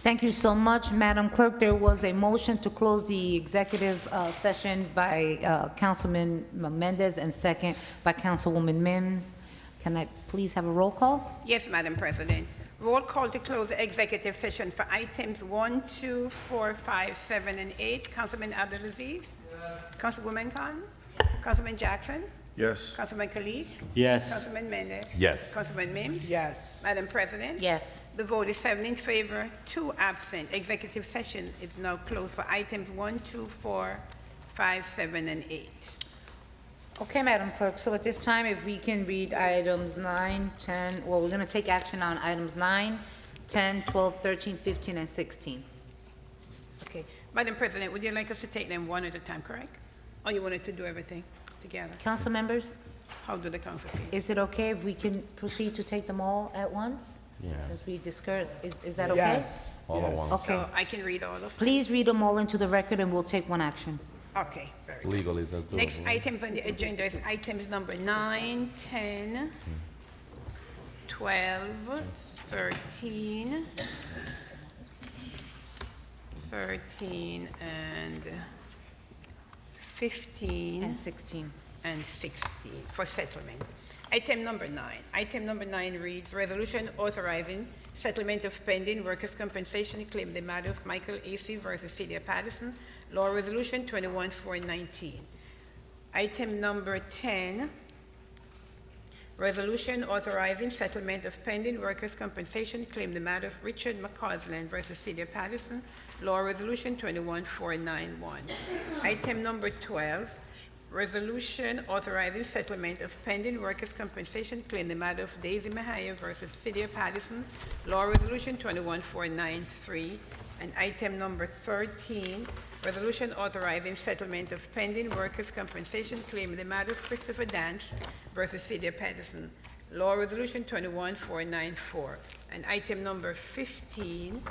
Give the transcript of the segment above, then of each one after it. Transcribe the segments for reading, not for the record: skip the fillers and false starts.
Thank you so much, Madam Clerk. There was a motion to close the executive session by Councilman Mendez and second by Councilwoman Mims. Can I please have a roll call? Yes, Madam President. Roll call to close the executive session for items 1, 2, 4, 5, 7, and 8. Councilman Abdulaziz? Councilwoman Khan? Councilman Jackson? Yes. Councilman Khalid? Yes. Councilman Mendez? Yes. Councilman Mims? Yes. Madam President? Yes. The vote is 7 in favor, 2 absent. Executive session is now closed for items 1, 2, 4, 5, 7, and 8. Okay, Madam Clerk, so at this time, if we can read items 9, 10, well, we're going to take action on items 9, 10, 12, 13, 15, and 16. Okay. Madam President, would you like us to take them one at a time, correct? Or you wanted to do everything together? Council members, How do the council feel? is it okay if we can proceed to take them all at once? Yeah. Since we discussed, is that okay? Yes. All at Yes. once. Okay. So I can read all of them? Please read them all into the record and we'll take one action. Okay, very good. Legally, that's doable. Next items on the agenda is items number 9, 10, 12, 13, and 15. And 16. And 16 for settlement. Item number 9. Item number 9 reads, resolution authorizing settlement of pending workers' compensation claim, the matter of Michael A.C. versus City of Paterson, law resolution 21-419. Item number 10, resolution authorizing settlement of pending workers' compensation claim, the matter of Richard McCausland versus City of Paterson, law resolution 21-491. Item number 12, resolution authorizing settlement of pending workers' compensation claim, the matter of Daisy Mahaya versus City of Paterson, law resolution 21-493. And item number 13, resolution authorizing settlement of pending workers' compensation claim, in the matter of Christopher Dance versus City of Paterson, law resolution 21-494. And item number 15,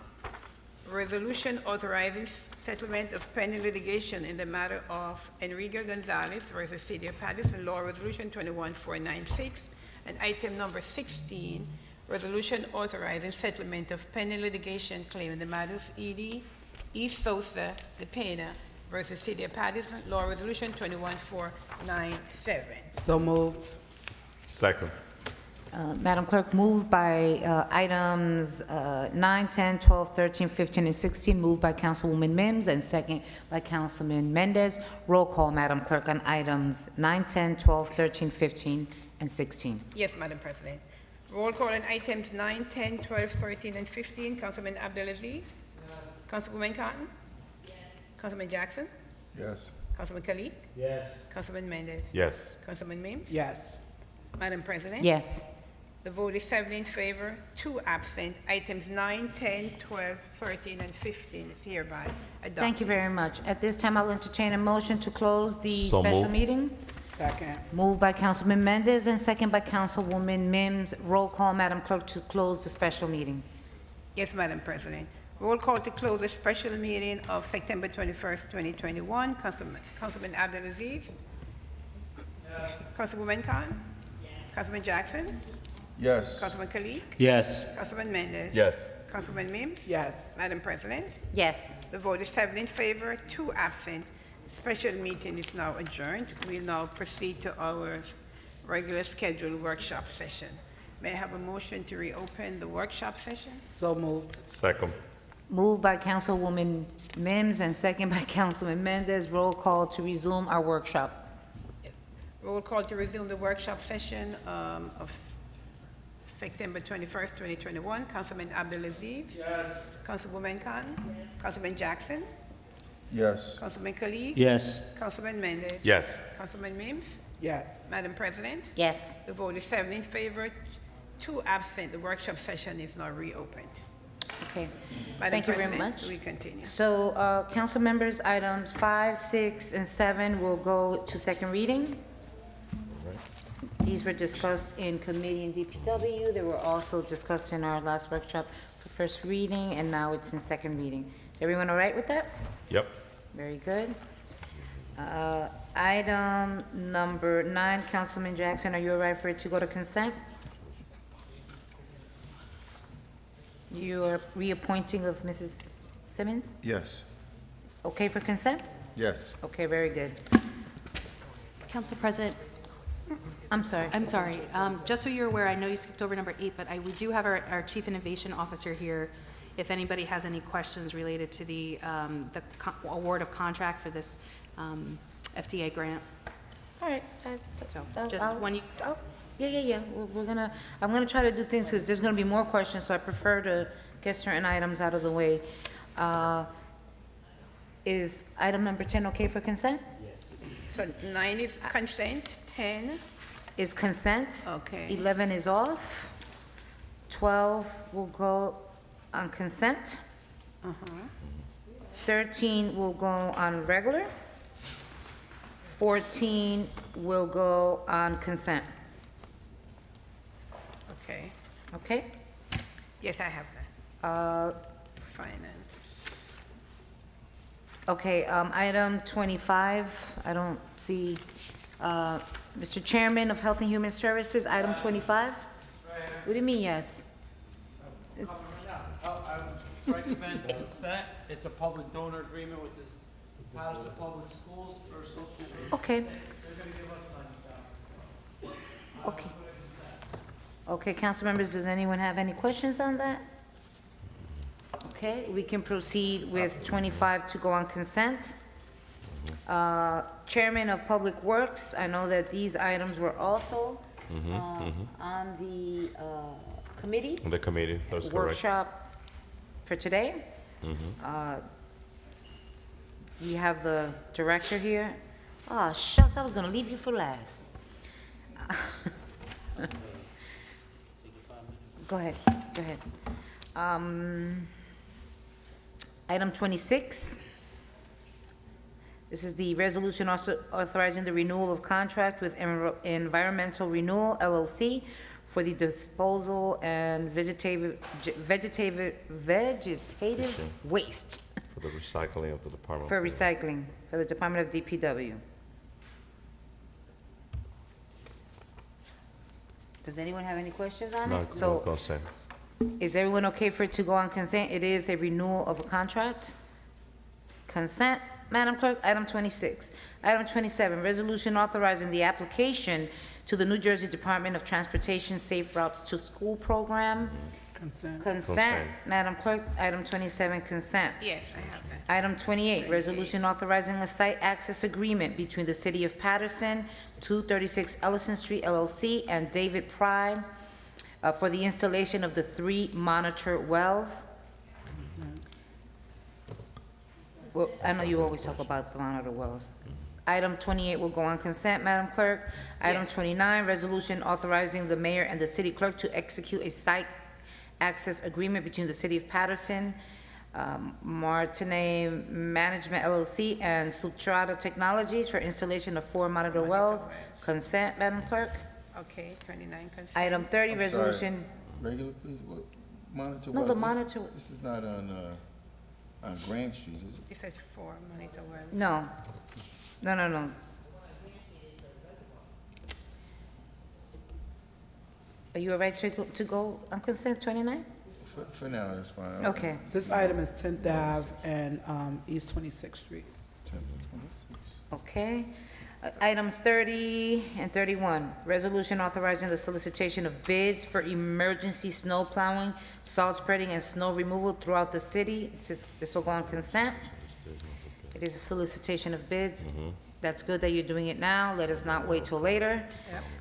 resolution authorizing settlement of pending litigation in the matter of Enrique Gonzalez versus City of Paterson, law resolution 21-496. And item number 16, resolution authorizing settlement of pending litigation claim in the matter of Edie E. Sosa Lepena versus City of Paterson, law resolution 21-497. So moved. Second. Madam Clerk, moved by items 9, 10, 12, 13, 15, and 16, moved by Councilwoman Mims, and second by Councilman Mendez. Roll call, Madam Clerk, on items 9, 10, 12, 13, 15, and 16. Yes, Madam President. Roll call on items 9, 10, 12, 13, and 15. Councilman Abdulaziz? Councilwoman Cotton? Councilman Jackson? Yes. Councilman Khalid? Yes. Councilman Mendez? Yes. Councilman Mims? Yes. Madam President? Yes. The vote is 7 in favor, 2 absent. Items 9, 10, 12, 13, and 15 is hereby adopted. Thank you very much. At this time, I'll entertain a motion to close the So special moved. meeting. Second. Moved by Councilman Mendez and second by Councilwoman Mims. Roll call, Madam Clerk, to close the special meeting. Yes, Madam President. Roll call to close the special meeting of September 21st, 2021. Councilman Abdulaziz? Councilwoman Khan? Councilman Jackson? Yes. Councilman Khalid? Yes. Councilman Mendez? Yes. Councilman Mims? Yes. Madam President? Yes. The vote is 7 in favor, 2 absent. Special meeting is now adjourned. We'll now proceed to our regular scheduled workshop session. May I have a motion to reopen the workshop session? So moved. Second. Moved by Councilwoman Mims and second by Councilman Mendez. Roll call to resume our workshop. Roll call to resume the workshop session of September 21st, 2021. Councilman Abdulaziz? Yes. Councilwoman Khan? Yes. Councilman Jackson? Yes. Councilman Khalid? Yes. Councilman Mendez? Yes. Councilman Mims? Yes. Madam President? Yes. The vote is 7 in favor, 2 absent. The workshop session is now reopened. Okay. Madam Thank you very President, much. we continue. So, council members, items 5, 6, and 7 will go to second reading. These were discussed in committee and DPW. They were also discussed in our last workshop for first reading, and now it's in second reading. Is everyone all right with that? Yep. Very good. Item number 9, Councilman Jackson, are you all right for it to go to consent? Your reappointing of Mrs. Simmons? Yes. Okay for consent? Yes. Okay, very good. Council President, I'm sorry. I'm sorry. Just so you're aware, I know you skipped over number 8, but we do have our Chief Innovation Officer here. If anybody has any questions related to the award of contract for this FDA grant. All right. So just when you, Yeah. I'm gonna try to do things, because there's gonna be more questions, so I prefer to get certain items out of the way. Is item number 10 okay for consent? So 9 is consent, 10, Is consent? Okay. 11 is off. 12 will go on consent. 13 will go on regular. 14 will go on consent, okay. okay? Yes, I have that. Finance. Okay, item 25, I don't see, Mr. Chairman of Health and Human Services, item 25? What do you mean, yes? It's, I would recommend consent. It's a public donor agreement with this Paterson Public Schools for social service. okay, They're gonna give us $90,000. okay. Okay, council members, does anyone have any questions on that? Okay, we can proceed with 25 to go on consent. Chairman of Public Works, I know that these items were also on the committee The committee, that's correct. workshop for today. We have the director here. Oh, shucks, I was gonna leave you for last. Go ahead. Item 26. This is the resolution also authorizing the renewal of contract with Environmental Renewal LLC for the disposal and vegetative waste For the recycling of the department. for recycling for the Department of DPW. Does anyone have any questions on No, it? no So consent. is everyone okay for it to go on consent? It is a renewal of a contract. Consent, Madam Clerk, item 26. Item 27, resolution authorizing the application to the New Jersey Department of Transportation Safe Routes to School Program. Consent. Consent, Consent. Madam Clerk, item 27, consent. Yes, I have that. Item 28, resolution authorizing a site access agreement between the City of Paterson, 236 Ellison Street LLC, and David Pry for the installation of the 3 monitor wells. Consent. Well, I know you always talk about the monitor wells. Item 28 will go on consent, Madam Clerk. Item 29, resolution authorizing the mayor and the city clerk to execute a site access agreement between the City of Paterson, Martinet Management LLC, and Sutrata Technologies for installation of 4 monitor wells. Consent, Madam Clerk. Okay, 29 consent. Item 30, I'm sorry. resolution, Regular, please, what, monitor? No, was the this? monitor- This is not on Grand Street, is it? It says 4 monitor wells. no. Are you all right to go on consent, 29? For now, that's fine. Okay. This item is 10th Ave and East 26th Street. 10 to 26. Okay. Items 30 and 31, resolution authorizing the solicitation of bids for emergency snow plowing, salt spreading, and snow removal throughout the city. This will go on consent. It is a solicitation of bids. That's good that you're doing it now. Let us not wait till later.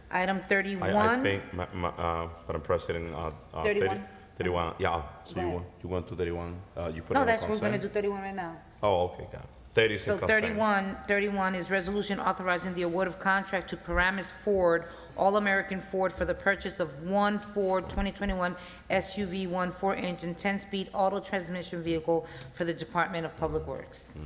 Item I 31. think, Madam President, 31? 31, yeah, so Go ahead. you want to 31? You put it No, on that's, we're gonna consent? do 31 right now. Oh, okay, got it. 30 is So in consent. 31 is resolution authorizing the award of contract to Paramus Ford, All-American Ford, for the purchase of one Ford 2021 SUV, one 4-engine, 10-speed auto transmission vehicle for the Department of Public Works.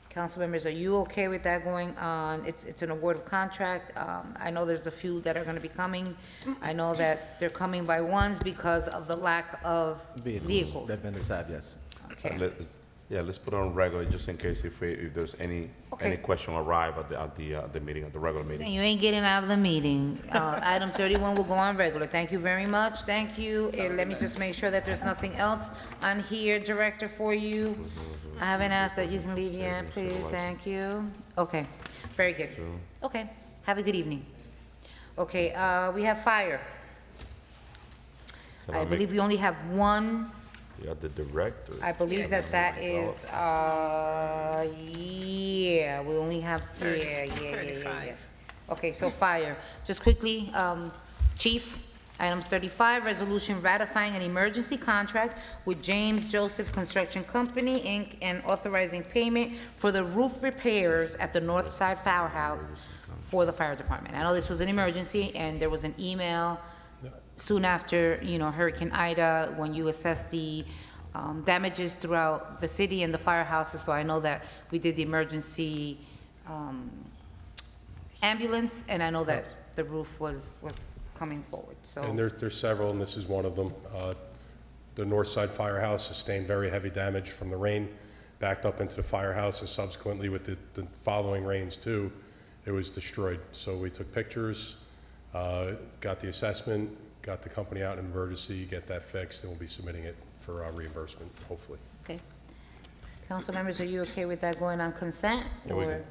Council members, are you okay with that going on? It's an award of contract. I know there's a few that are gonna be coming. I know that they're coming by ones because of the lack of vehicles. That vendors have, yes. Okay. Yeah, let's put it on regular, just in case if there's any Okay. question arrive at the meeting, at the regular meeting. You ain't getting out of the meeting. Item 31 will go on regular. Thank you very much. Thank you. Let me just make sure that there's nothing else on here, Director, for you. I haven't asked that you can leave yet, please. Thank you. Okay, very good. Okay, have a good evening. Okay, we have fire. Can I make- believe we only have one. You got the director. I believe that is, yeah, we only have, yeah. 35. Okay, so fire. Just quickly, Chief, item 35, resolution ratifying an emergency contract with James Joseph Construction Company, Inc., and authorizing payment for the roof repairs at the North Side Firehouse for the fire department. I know this was an emergency, and there was an email soon after, Hurricane Ida, when you assessed the damages throughout the city and the firehouses, so I know that we did the emergency ambulance, and I know that the roof was coming forward, so. And there's several, and this is one of them. The North Side Firehouse sustained very heavy damage from the rain, backed up into the firehouse, and subsequently with the following rains too, it was destroyed. So we took pictures, got the assessment, got the company out in emergency, get that fixed, and we'll be submitting it for reimbursement, hopefully. Okay. Council members, are you okay with that going on consent? Yeah, we or can.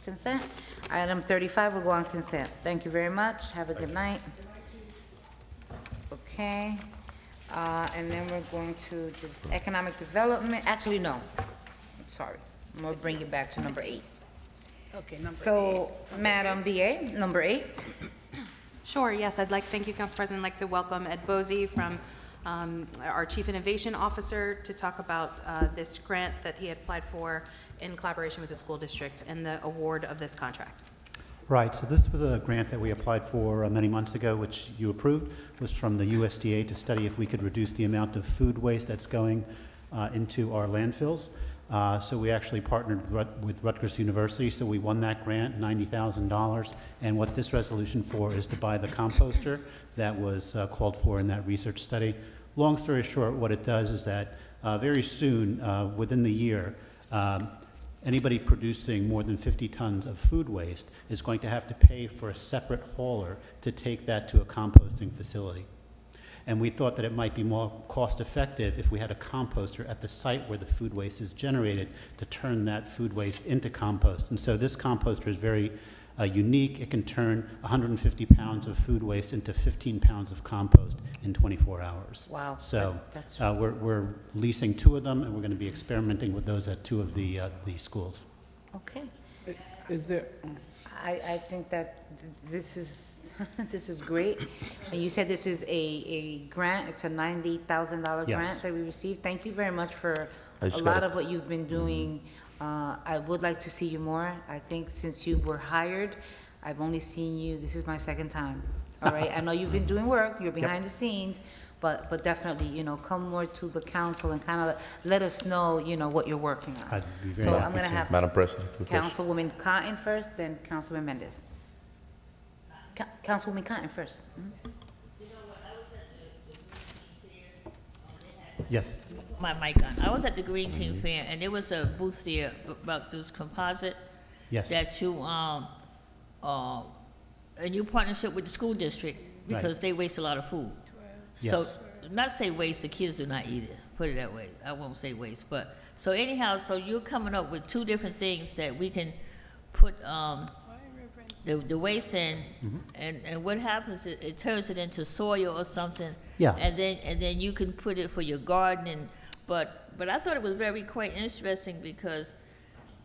Consent? Item 35 will go on consent. Thank you very much. Have a good night. Okay. And then we're going to just economic development. Actually, no. I'm sorry. I'm gonna bring you back to number 8. Okay, number So, Madam BA, number 8. Sure, yes, thank you, Council President. I'd like to welcome Ed Bosey from our Chief Innovation Officer to talk about this grant that he had applied for in collaboration with the school district and the award of this contract. Right, so this was a grant that we applied for many months ago, which you approved, was from the USDA to study if we could reduce the amount of food waste that's going into our landfills. So we actually partnered with Rutgers University, so we won that grant, $90,000. And what this resolution for is to buy the composter that was called for in that research study. Long story short, what it does is that very soon, within the year, anybody producing more than 50 tons of food waste is going to have to pay for a separate hauler to take that to a composting facility. And we thought that it might be more cost-effective if we had a composter at the site where the food waste is generated to turn that food waste into compost. And so this composter is very unique. It can turn 150 pounds of food waste into 15 pounds of compost in 24 hours. Wow. So That's we're leasing 2 of them, and we're going to be experimenting with those at 2 of the schools. Okay. Is there, I think that this is, this is great. And you said this is a grant, it's a $90,000 Yes. grant that we received. Thank you very much for I a just lot gotta- of what you've been doing. I would like to see you more. I think since you were hired, I've only seen you, this is my second time. All right, I know you've been doing work, you're behind the scenes, but definitely, come more to the council and kind of let us know, what you're working on. I'd be very So happy I'm gonna to. have Madam President, quick question. Councilwoman Cotton first, then Councilman Mendez. Councilwoman Cotton first. Yes. My mic on. I was at the Green Team Fair, and there was a booth there about this composite Yes. that you, a new partnership with the school district, because they waste a lot of food. So, Yes. not say waste, the kids do not eat it, put it that way. I won't say waste, but, so anyhow, so you're coming up with 2 different things that we can put, the waste in, and what happens, it turns it into soil or something. Yeah. And then you can put it for your gardening, but I thought it was very quite interesting because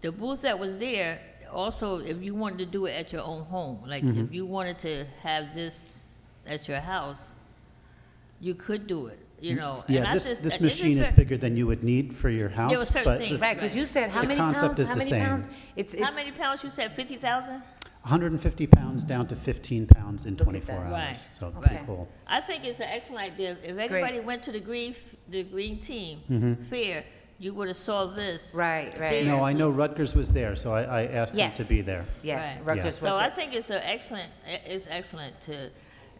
the booth that was there, also, if you wanted to do it at your own home, like if you wanted to have this at your house, you could do it, And Yeah, I this just- this and machine is very- bigger than you would need for your house. There were certain but things, the- Right, because you said how The many pounds? concept is How the many same. pounds? It's How many pounds you said, 50,000? 150 pounds down to 15 pounds in Look at 24 that. hours. Right, So right. pretty cool. I think it's an excellent idea. If everybody went to the green team fair, you would have saw this. Right, right. there. No, I know Rutgers was there, so I asked them Yes. to be there. Yes, Right. Rutgers was So I there. think it's excellent to,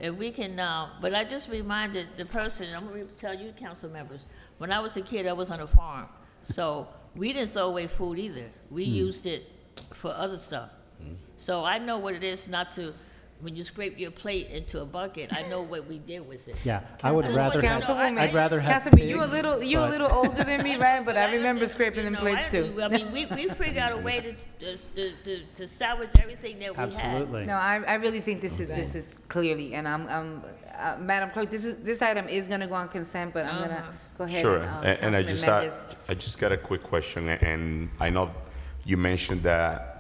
if we can, but I just reminded the person, I'm gonna tell you, council members, when I was a kid, I was on a farm. So we didn't throw away food either. We used it for other stuff. So I know what it is not to, when you scrape your plate into a bucket, I know what we did with it. Yeah, I would rather have, Councilwoman, I'd rather have Councilman, you a pigs, little but- older than me, right? But I don't remember think- scraping them plates too. I mean, we figured out a way to salvage everything that we had. Absolutely. No, I really think this is clearly, and Madam Clerk, this item is gonna go on consent, but I'm gonna go ahead Sure, and, and I Councilman just, Mendez. I just got a quick question, and I know you mentioned that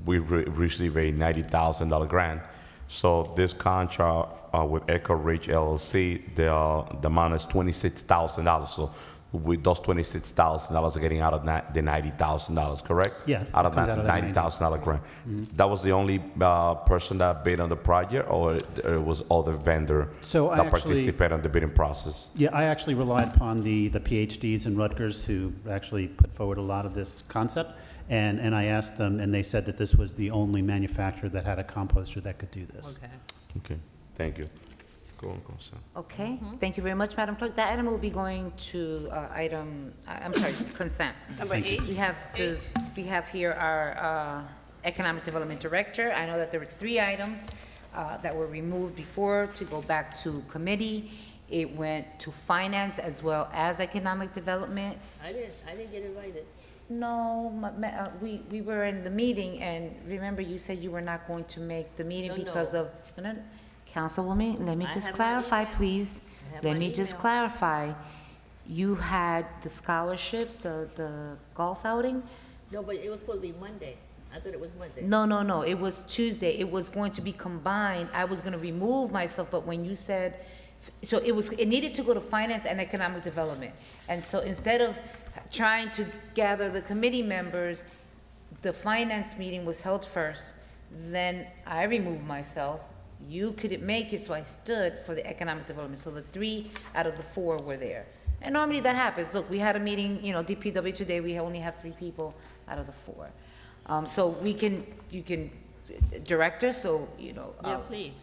we received a $90,000 grant. So this contract with Echo Ridge LLC, the amount is $26,000. So with those $26,000 are getting out of the $90,000, correct? Yeah, Out of comes that out of that $90,000 grant. That was the only person that bid on the project, or there was other vendor So I that actually- participated in the bidding process? Yeah, I actually relied upon the PhDs in Rutgers who actually put forward a lot of this concept. And I asked them, and they said that this was the only manufacturer that had a composter that could do this. Okay. Okay, thank you. Go on, consent. Okay, thank you very much, Madam Clerk. That item will be going to I'm sorry, consent. Number 8. We have here our Economic Development Director. I know that there were 3 items that were removed before to go back to committee. It went to finance as well as economic development. I didn't get invited. No, we were in the meeting, and remember, you said you were not going to make the meeting No, because no. of, Councilwoman, let me I just have my clarify, email. please. I have Let my me just email. clarify. You had the scholarship, the golf outing? No, but it was supposed to be Monday. I thought it was Monday. No, it was Tuesday. It was going to be combined. I was gonna remove myself, but when you said, so it needed to go to finance and economic development. And so instead of trying to gather the committee members, the finance meeting was held first. Then I removed myself. You couldn't make it, so I stood for the economic development. So the 3 out of the 4 were there. And normally that happens. Look, we had a meeting, DPW today, we only have 3 people out of the 4. So you can direct us, so, Yeah, please.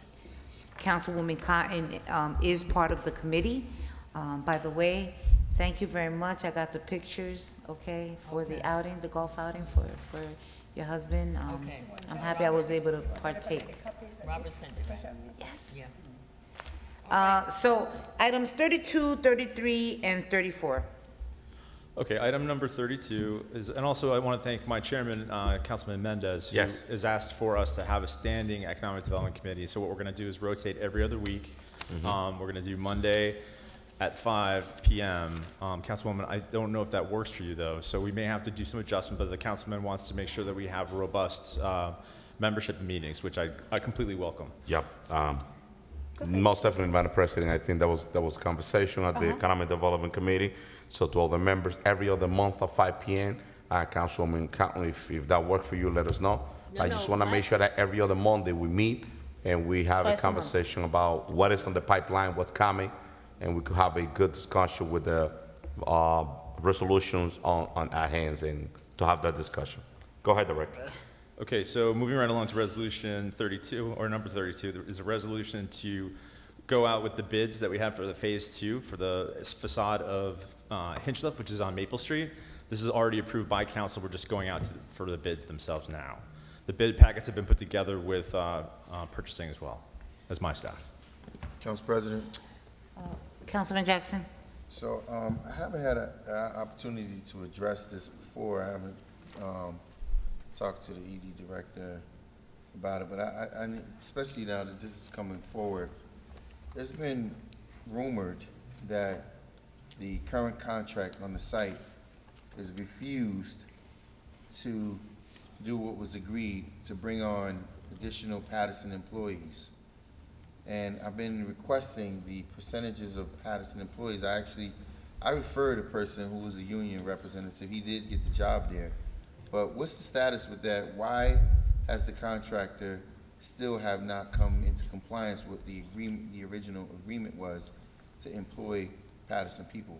Councilwoman Cotton is part of the committee. By the way, thank you very much. I got the pictures, okay, for the outing, the golf outing for your husband. Okay. I'm happy I was able to partake. Robert sent it, right? Yes. Yeah. So items 32, 33, and 34. Okay, item number 32 is, and also I want to thank my chairman, Councilman Mendez, who Yes. has asked for us to have a standing economic development committee. So what we're going to do is rotate every other week. We're going to do Monday at 5 p.m. Councilwoman, I don't know if that works for you though, so we may have to do some adjustment, but the councilman wants to make sure that we have robust membership meetings, which I completely welcome. Yeah, most definitely, Madam President, I think that was conversation at the Economic Development Committee. So to all the members, every other month at 5 p.m., Councilwoman Cotton, if that works for you, let us know. No, I just no, want to I- make sure that every other Monday we meet and we have a Twice a month. conversation about what is on the pipeline, what's coming, and we could have a good discussion with the resolutions on our hands and to have that discussion. Go ahead, Director. Okay, so moving right along to resolution 32, or number 32, there is a resolution to go out with the bids that we have for the phase 2 for the facade of Hinchliffe, which is on Maple Street. This is already approved by council. We're just going out for the bids themselves now. The bid packets have been put together with purchasing as well as my staff. Council President, Councilman Jackson? so, I haven't had an opportunity to address this before. I haven't, talked to the ED director about it, but I especially now that this is coming forward, there's been rumored that the current contract on the site is refused to do what was agreed to bring on additional Paterson employees. And I've been requesting the percentages of Paterson employees. I referred a person who was a union representative. He did get the job there. But what's the status with that? Why has the contractor still have not come into compliance with the agreement, the original agreement was to employ Paterson people?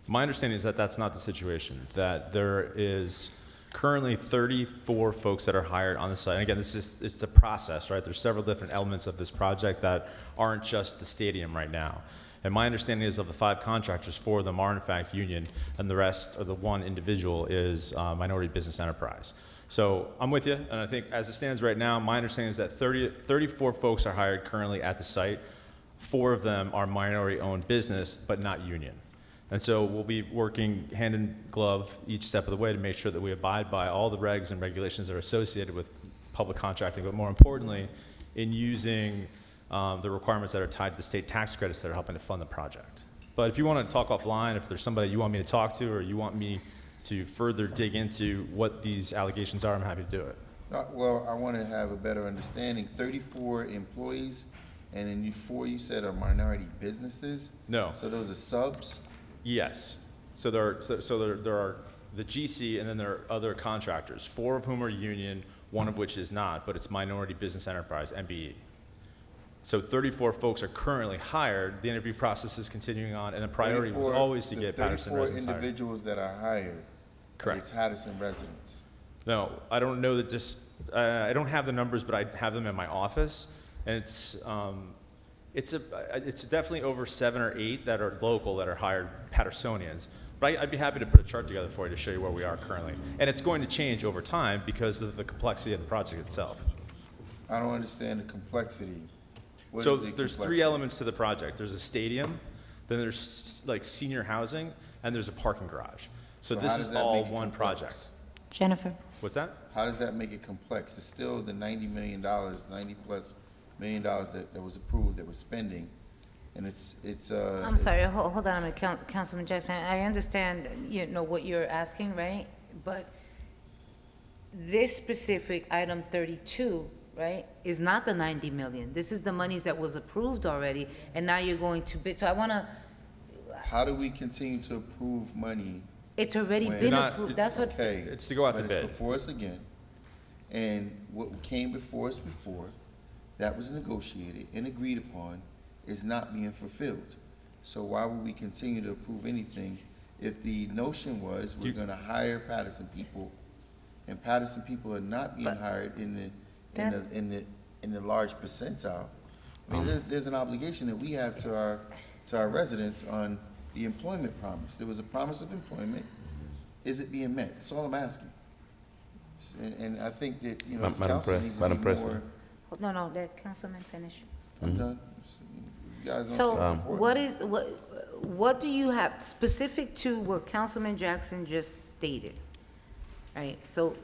My understanding is that that's not the situation, that there is currently 34 folks that are hired on the site. And again, it's a process, right? There's several different elements of this project that aren't just the stadium right now. And my understanding is of the 5 contractors, 4 of them are in fact union, and the rest, or the 1 individual, is minority business enterprise. So I'm with you, and I think as it stands right now, my understanding is that 34 folks are hired currently at the site. 4 of them are minority-owned business, but not union. And so we'll be working hand in glove each step of the way to make sure that we abide by all the regs and regulations that are associated with public contracting, but more importantly, in using the requirements that are tied to the state tax credits that are helping to fund the project. But if you want to talk offline, if there's somebody you want me to talk to, or you want me to further dig into what these allegations are, I'm happy to do it. Well, I want to have a better understanding. 34 employees, and then 4 you said are minority businesses? No. So those are subs? Yes. So there are the GC, and then there are other contractors, 4 of whom are union, 1 of which is not, but it's minority business enterprise, MBE. So 34 folks are currently hired. The interview process is continuing on, and the priority was always to get Paterson residents hired. 34 individuals that are hired. Correct. It's Paterson residents. No, I don't know that I don't have the numbers, but I have them in my office, and it's definitely over 7 or 8 that are local that are hired Patersonians. But I'd be happy to put a chart together for you to show you where we are currently. And it's going to change over time because of the complexity of the project itself. I don't understand the complexity. What So is the there's 3 complexity? elements to the project. There's a stadium, then there's like senior housing, and there's a parking garage. So So this how is does that all make it one complex? project. Jennifer? What's that? How does that make it complex? It's still the $90 million, $90+ million that was approved, that we're spending, and I'm sorry, hold on a minute, Councilman Jackson. I understand, what you're asking, right? But this specific item 32, right, is not the 90 million. This is the monies that was approved already, and now you're going to bid. So I want to, How do we continue to approve money? it's already When- been You're not- approved. That's what, Okay. It's to go out to But bid. it's before us again, and what came before us before, that was negotiated and agreed upon, is not being fulfilled. So why would we continue to approve anything if the notion was we're gonna hire Paterson people, and Paterson people are not being hired in the large percentile? I mean, there's an obligation that we have to our residents on the employment promise. There was a promise of employment. Is it being met? That's all I'm asking. And I think that, this council needs to be more. no, let Councilman finish. I'm done. You guys don't So think it's important? what do you have specific to what Councilman Jackson just stated? Right, so,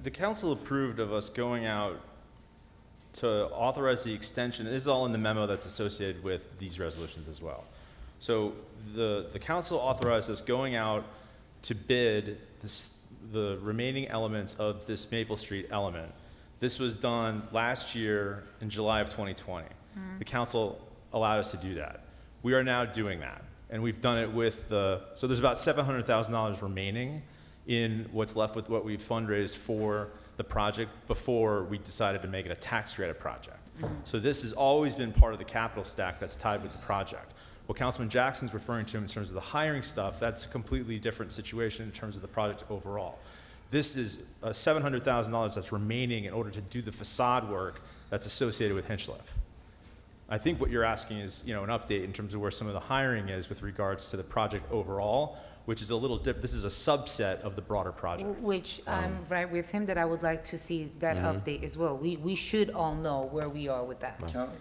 The council approved of us going out to authorize the extension. This is all in the memo that's associated with these resolutions as well. So the council authorized us going out to bid the remaining elements of this Maple Street element. This was done last year in July of 2020. The council allowed us to do that. We are now doing that, and we've done it with so there's about $700,000 remaining in what's left with what we fundraised for the project before we decided to make it a tax credit project. So this has always been part of the capital stack that's tied with the project. What Councilman Jackson's referring to in terms of the hiring stuff, that's a completely different situation in terms of the project overall. This is $700,000 that's remaining in order to do the facade work that's associated with Hinchliffe. I think what you're asking is, an update in terms of where some of the hiring is with regards to the project overall, which is a little different. This is a subset of the broader project. which I'm right with him, that I would like to see that update as well. We should all know where we are with that.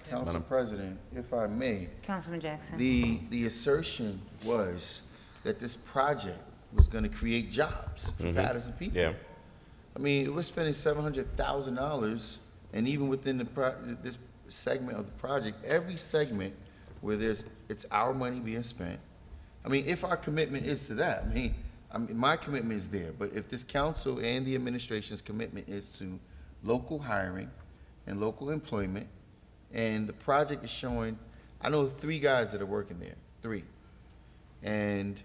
Council President, if I may, Councilman Jackson? the assertion was that this project was gonna create jobs for Paterson people. Yeah. I mean, we're spending $700,000, and even within this segment of the project, every segment where it's our money being spent. I mean, if our commitment is to that, I mean, my commitment is there, but if this council and the administration's commitment is to local hiring and local employment, and the project is showing, I know 3 guys that are working there, 3. And,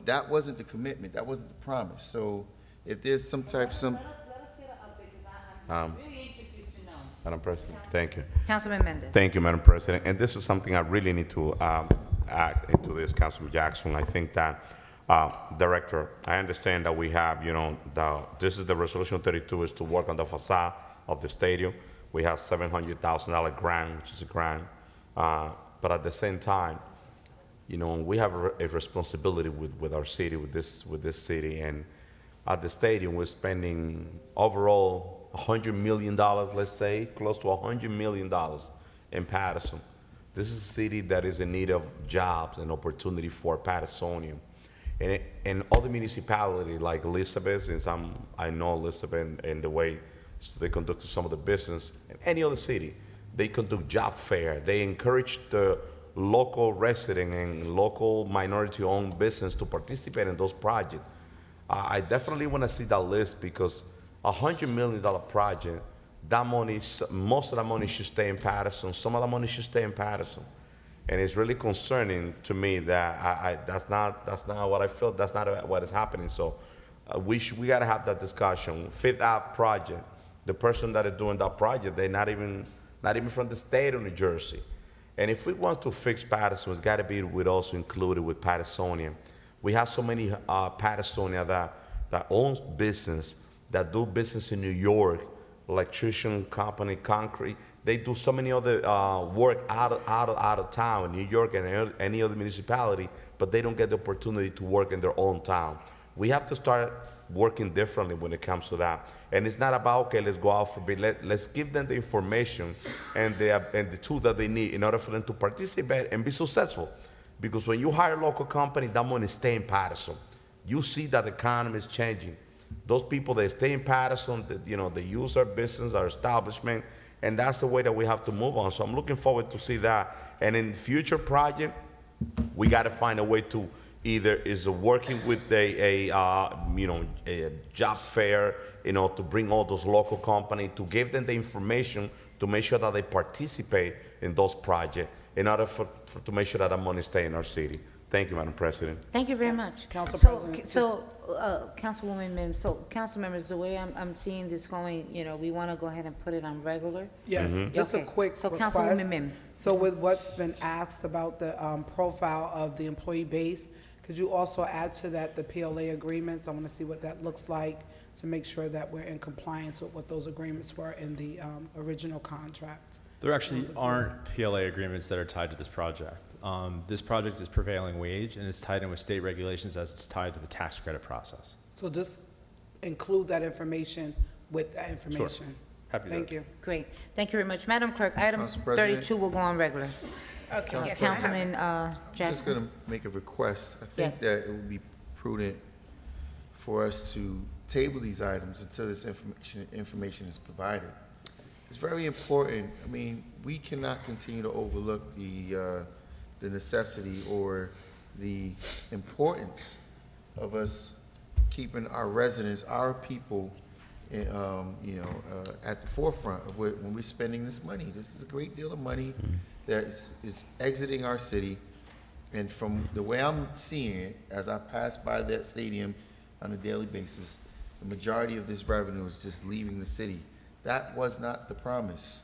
that wasn't the commitment, that wasn't the promise. So if there's some type, Let us get an update, because I'm really interested to know. Madam President, thank you. Councilman Mendez? Thank you, Madam President. And this is something I really need to add into this, Councilman Jackson. I think that, Director, I understand that we have, this is the resolution 32 is to work on the facade of the stadium. We have $700,000 grant, which is a grant. But at the same time, we have a responsibility with our city, with this city, and at the stadium, we're spending overall $100 million, let's say, close to $100 million in Paterson. This is a city that is in need of jobs and opportunity for Patersonian. And other municipalities like Elizabeth, since I know Elizabeth and the way they conduct some of the business, and any other city, they conduct job fair. They encourage the local resident and local minority-owned business to participate in those projects. I definitely want to see that list because $100 million project, that money, most of that money should stay in Paterson. Some of the money should stay in Paterson. And it's really concerning to me that that's not what I feel. That's not what is happening. So we got to have that discussion. Fifth Ave project, the person that is doing that project, they're not even from the state of New Jersey. And if we want to fix Paterson, it's got to be also included with Patersonian. We have so many Patersonia that owns business, that do business in New York, electrician company, concrete. They do so many other work out of town, in New York and any other municipality, but they don't get the opportunity to work in their own town. We have to start working differently when it comes to that. And it's not about, okay, let's go out for bid. Let's give them the information and the tools that they need in order for them to participate and be successful. Because when you hire a local company, that money stay in Paterson. You see that the economy is changing. Those people, they stay in Paterson, they use our business, our establishment, and that's the way that we have to move on. So I'm looking forward to see that. And in future project, we got to find a way to either is working with a job fair, to bring all those local companies, to give them the information to make sure that they participate in those projects in order to make sure that the money stay in our city. Thank you, Madam President. Thank you very much. Council President, Councilwoman Mims, so council members, the way I'm seeing this going, we want to go ahead and put it on regular. yes, just a Okay. quick So request. Councilwoman Mims. So with what's been asked about the profile of the employee base, could you also add to that the PLA agreements? I want to see what that looks like to make sure that we're in compliance with what those agreements were in the original contract. There actually aren't PLA agreements that are tied to this project. This project is prevailing wage, and it's tied in with state regulations as it's tied to the tax credit process. So just include that information with that information. Happy to do Thank it. you. Great. Thank you very much. Madam Clerk, item Council President. 32 will go on regular. Okay, yes, Councilman I'm just Jackson. going to make a request. I think Yes. that it would be prudent for us to table these items until this information is provided. It's very important. I mean, we cannot continue to overlook the necessity or the importance of us keeping our residents, our people, at the forefront of when we're spending this money. This is a great deal of money that is exiting our city. And from the way I'm seeing it, as I pass by that stadium on a daily basis, the majority of this revenue is just leaving the city. That was not the promise.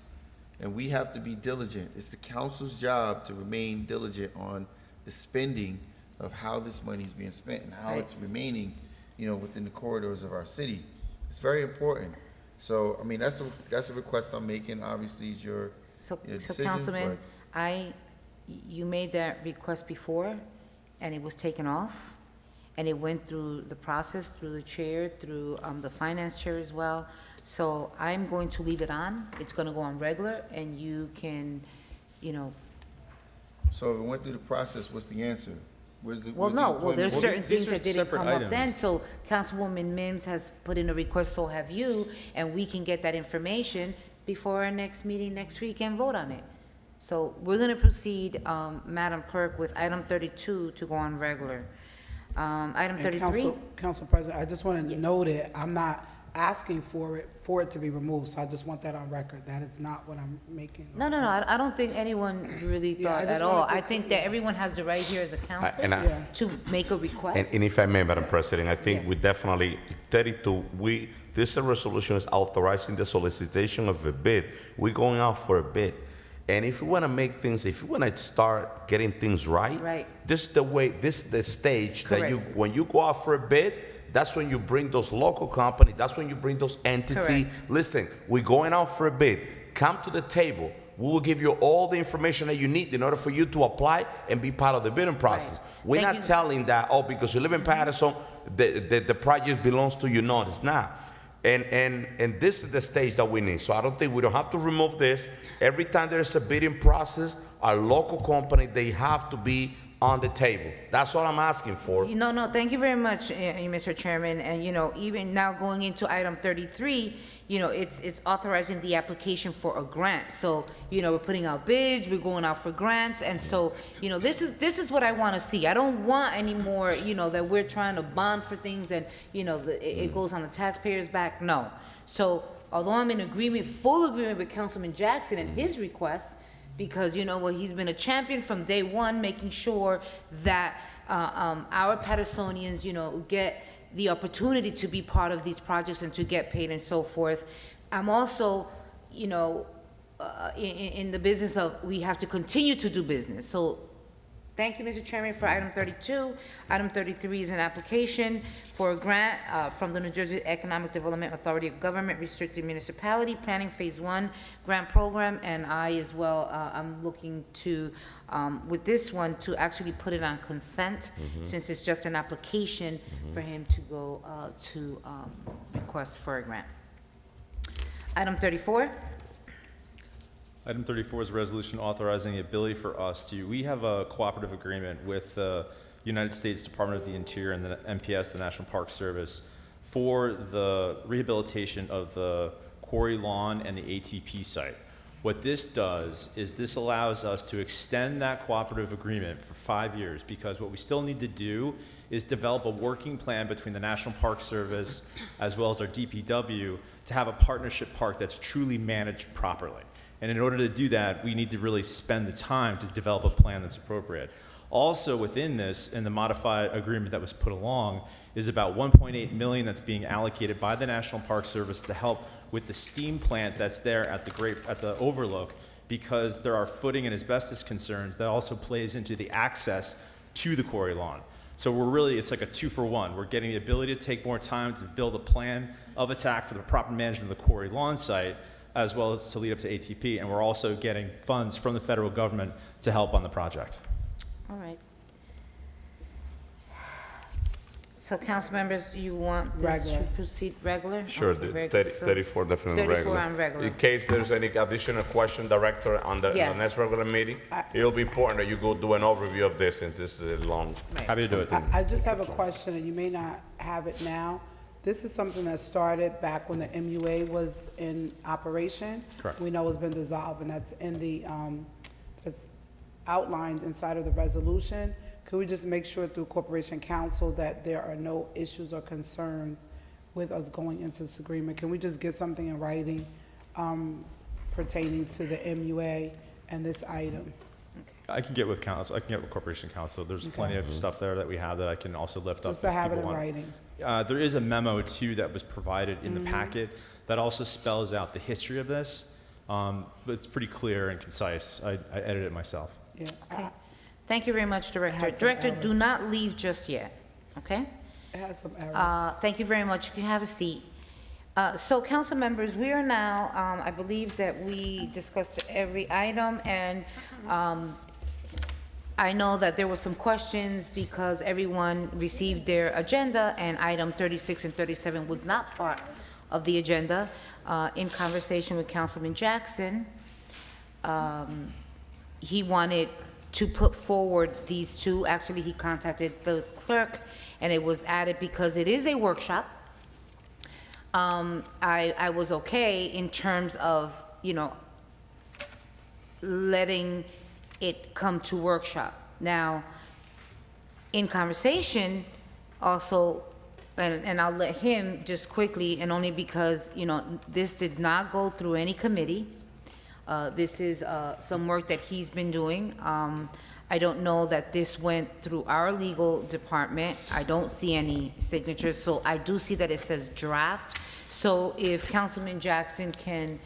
And we have to be diligent. It's the council's job to remain diligent on the spending of how this money is being spent and how it's remaining, within the corridors of our city. It's very important. So, I mean, that's a request I'm making. Obviously, it's your decision, Councilman, you made that request before, and it was taken off, and it went through the process, through the chair, through the finance chair as well. So I'm going to leave it on. It's going to go on regular, and you can, So if it went through the process, what's the answer? There's there's certain these things are that didn't separate come up items. then, so Councilwoman Mims has put in a request, so have you, and we can get that information before our next meeting next week and vote on it. So we're gonna proceed, Madam Clerk, with item 32 to go on regular. Item And 33? Council President, I just want to note it, I'm not asking for it to be removed, so I just want that on record. That is not what I'm making. No, I don't think anyone really Yeah, I thought just at all. wanted to I think that everyone has the right here as a council And I- Yeah. to make a request. And if I may, Madam President, I think Yes. we definitely, 32, this resolution is authorizing the solicitation of a bid. We're going out for a bid. And if we want to make things, if we want to start getting things right, Right. this is the stage that Correct. when you go out for a bid, that's when you bring those local companies, that's when you bring those entities. Correct. Listen, we're going out for a bid. Come to the table. we will give you all the information that you need in order for you to apply and be part of the bidding process. Right. We're Thank not you. telling that, oh, because you live in Paterson, the project belongs to you. No, it's not. And this is the stage that we need. So I don't think we don't have to remove this. Every time there's a bidding process, our local company, they have to be on the table. That's all I'm asking for. No, thank you very much, Mr. Chairman. And, even now going into item 33, it's authorizing the application for a grant. So, we're putting out bids, we're going out for grants. And so, this is what I want to see. I don't want any more, that we're trying to bond for things and, it goes on the taxpayers' back. No. So, although I'm in agreement, full agreement with Councilman Jackson and his request, because he's been a champion from day one, making sure that our Patersonians, get the opportunity to be part of these projects and to get paid and so forth. I'm also, in the business of we have to continue to do business. So thank you, Mr. Chairman, for item 32. Item 33 is an application for a grant from the New Jersey Economic Development Authority of Government Restricted Municipality Planning Phase 1 Grant Program. And I as well, I'm looking to, with this one, to actually put it on consent, since it's just an application for him to go to request for a grant. Item 34. Item 34 is a resolution authorizing the ability for us to, we have a cooperative agreement with the United States Department of the Interior and the NPS, the National Park Service, for the rehabilitation of the quarry lawn and the ATP site. What this does is this allows us to extend that cooperative agreement for 5 years, because what we still need to do is develop a working plan between the National Park Service as well as our DPW to have a partnership park that's truly managed properly. And in order to do that, we need to really spend the time to develop a plan that's appropriate. Also within this, in the modified agreement that was put along, is about $1.8 million that's being allocated by the National Park Service to help with the steam plant that's there at the overlook, because there are footing and asbestos concerns that also plays into the access to the quarry lawn. So it's like a 2-for-1. We're getting the ability to take more time to build a plan of attack for the proper management of the quarry lawn site, as well as to lead up to ATP, and we're also getting funds from the federal government to help on the project. All right. So council members, you want this to Regular. proceed regular? Sure, Okay, the very good. 34 definitely 34 regular. on regular. In case there's any additional question, Director, on the Yeah. next regular meeting, it'll be important that you go do an overview of this, since this is a long. Happy to do it. I just have a question, and you may not have it now. This is something that started back when the MUA was in operation. Correct. We know it's been dissolved, and that's in the, that's outlined inside of the resolution. Could we just make sure through Corporation Council that there are no issues or concerns with us going into this agreement? Can we just get something in writing pertaining to the MUA and this item? I can get with council. I can get with Corporation Council. There's plenty of stuff there that we have that I can also lift up. Just to if have it people in want. writing. There is a memo too that was provided in the packet that also spells out the history of this, but it's pretty clear and concise. I edited it myself. Yeah. Okay. Thank you very much, Director. had some Director, do errors. not leave just yet, okay? It has some errors. Thank you very much. You can have a seat. So council members, we are now, I believe that we discussed every item, and I know that there were some questions because everyone received their agenda, and item 36 and 37 was not part of the agenda. In conversation with Councilman Jackson, he wanted to put forward these two. Actually, he contacted the clerk, and it was added because it is a workshop. I was okay in terms of, letting it come to workshop. Now, in conversation, also, and I'll let him just quickly, and only because, this did not go through any committee. This is some work that he's been doing. I don't know that this went through our legal department. I don't see any signatures, so I do see that it says draft. So if Councilman Jackson can,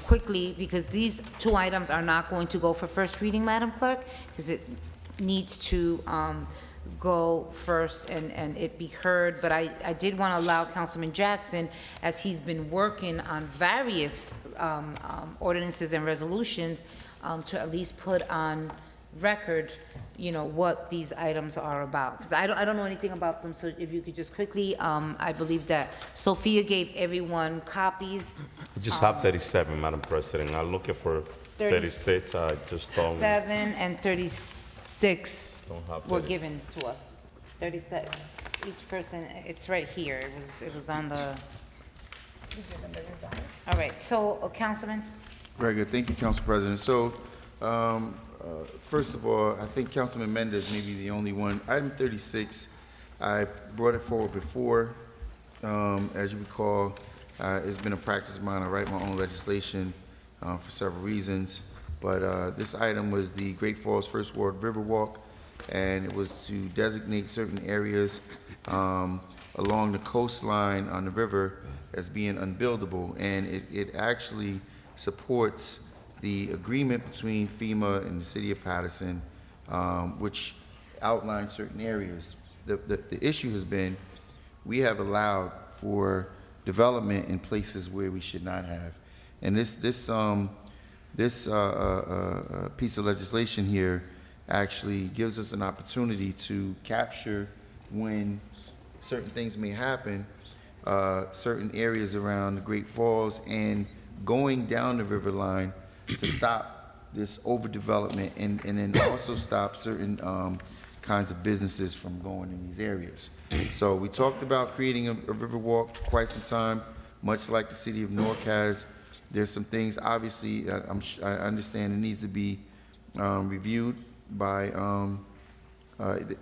quickly, because these two items are not going to go for first reading, Madam Clerk, because it needs to go first and it be heard, but I did want to allow Councilman Jackson, as he's been working on various ordinances and resolutions, to at least put on record, you know, what these items are about. Because I don't know anything about them, so if you could just quickly, I believe that Sophia gave everyone copies. We just have 37, Madam President. I'm looking for 36. I just don't. 7 and 36 Don't have were 36. given to us. 37, each person, it's right here, it was on the. All right, so, Councilman? Very good. Thank you, Council President. So, first of all, I think Councilman Mendez may be the only one. Item 36, I brought it forward before. As you recall, it's been a practice of mine. I write my own legislation for several reasons. But this item was the Great Falls First Ward Riverwalk, and it was to designate certain areas along the coastline on the river as being unbuildable. And it actually supports the agreement between FEMA and the city of Paterson, which outlines certain areas. The issue has been, we have allowed for development in places where we should not have. And this piece of legislation here actually gives us an opportunity to capture when certain things may happen, certain areas around the Great Falls and going down the river line to stop this overdevelopment and then also stop certain kinds of businesses from going in these areas. So we talked about creating a river walk for quite some time, much like the city of Newark has. There's some things, obviously, I understand it needs to be reviewed by,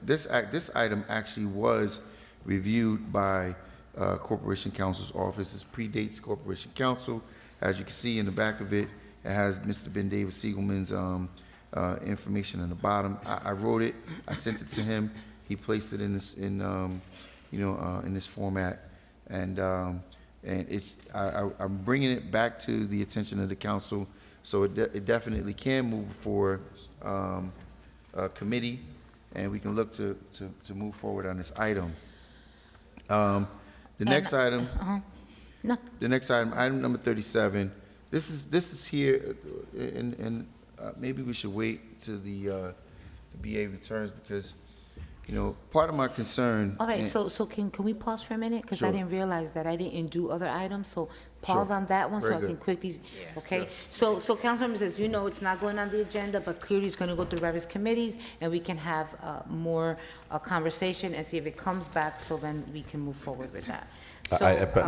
this item actually was reviewed by Corporation Counsel's office. This predates Corporation Counsel. As you can see in the back of it, it has Mr. Ben David Siegelman's information on the bottom. I wrote it, I sent it to him. He placed it in this, in this format, and it's, I'm bringing it back to the attention of the council, so it definitely can move for a committee, and we can look to move forward on this item. The next item, No. the next item, item number 37. This is here, and maybe we should wait till the BA returns, because, you know, part of my concern. All right, and- so can we pause for a minute? Because I Sure. didn't realize that I didn't do other items, so pause Sure. on that one so Very I can good. quickly, okay? Yes. So Councilmembers, as you know, it's not going on the agenda, but clearly it's going to go through various committees, and we can have more conversation and see if it comes back, so then we can move forward with that. So,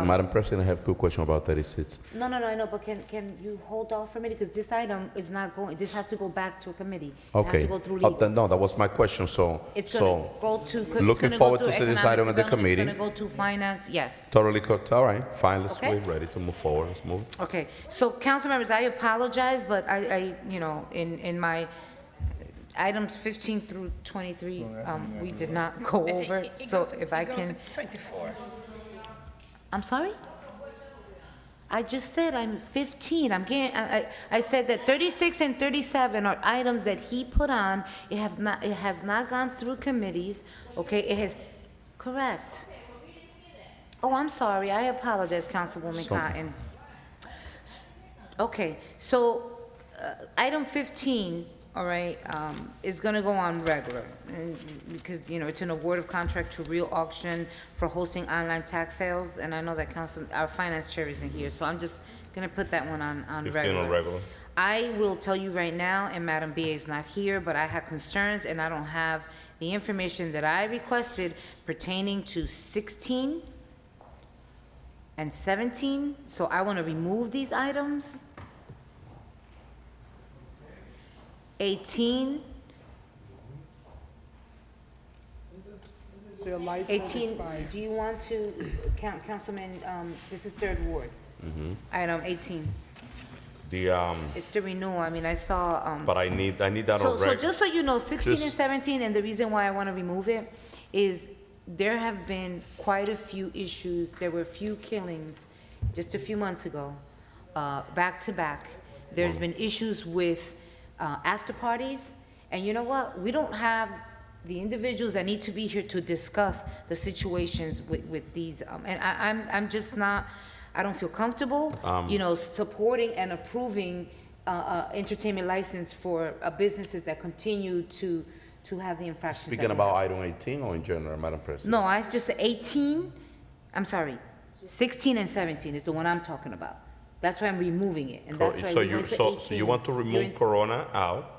Madam President, I have a quick question about 36. No, I know, but can you hold off for a minute? Because this item is not going, this has to go back to a committee. It has Okay. to go through legal. No, that was my question, so, It's going to so go to. it's looking gonna go forward to through see this economic item in the development, committee. It's going to go to finance, yes. totally cooked, all right, fine, let's Okay. wait, ready to move forward, let's move. Okay, so council members, I apologize, but I you know, in my items 15 through 23, we did not go over, so if I can, 24. I'm sorry? I just said I'm 15, I'm getting, I said that 36 and 37 are items that he put on, it has not gone through committees, okay, it has, correct. Oh, I'm sorry, I apologize, Councilwoman So- Cotton. Okay, so, item 15, all right, is gonna go on regular, and, because, you know, it's an award of contract to Real Auction for hosting online tax sales, and I know that our finance chair isn't here, so I'm just gonna put that one on 15 regular. on regular. I will tell you right now, and Madam BA is not here, but I have concerns, and I don't have the information that I requested pertaining to 16 and 17, so I want to remove these items. 18, Their license 18, expired. do you want to, Councilman, this is Third Ward. Item 18, The, it's the renewal, I mean, I saw, but I need that on So regular. just so you know, 16 and Just- 17, and the reason why I want to remove it is there have been quite a few issues. There were a few killings just a few months ago, back to back. There's been issues with after parties, and you know what? We don't have the individuals that need to be here to discuss the situations with these, and I'm just not, I don't feel comfortable, supporting and approving entertainment license for businesses that continue to have the infractions. that Speaking we about have. item 18 or in general, Madam President? No, it's just 18, I'm sorry, 16 and 17 is the one I'm talking about. That's why I'm removing it, and that's why So we you, went to so 18. so you want to You're remove in Corona out,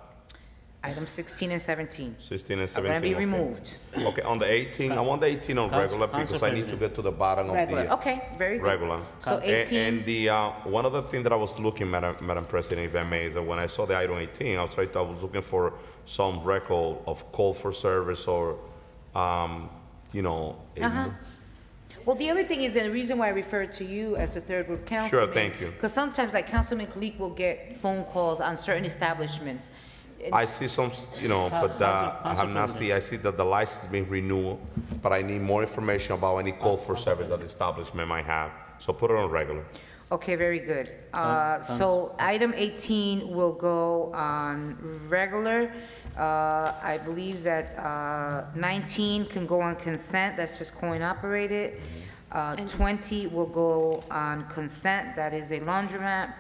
Items 16 and 17 16 and are 17? gonna be okay. removed. Okay, on the 18, I want the 18 on regular Council because I need to get to the bottom of Regular, the okay, very good. regular. So 18. And the, one other thing that I was looking, Madam President, if I may, is that when I saw the item 18, I was looking for some record of call for service or, a- Well, the other thing is, the reason why I refer to you as a third group councilman. thank you. Because sometimes, like Councilman Kalik will get phone calls on certain establishments. I see some, but I have not seen, I see that the license being renewed, but I need more information about any call for service that the establishment might have. So put it on regular. Okay, very good. So item 18 will go on regular. I believe that 19 can go on consent, that's just coin operated. 20 will go on consent, that is a laundromat.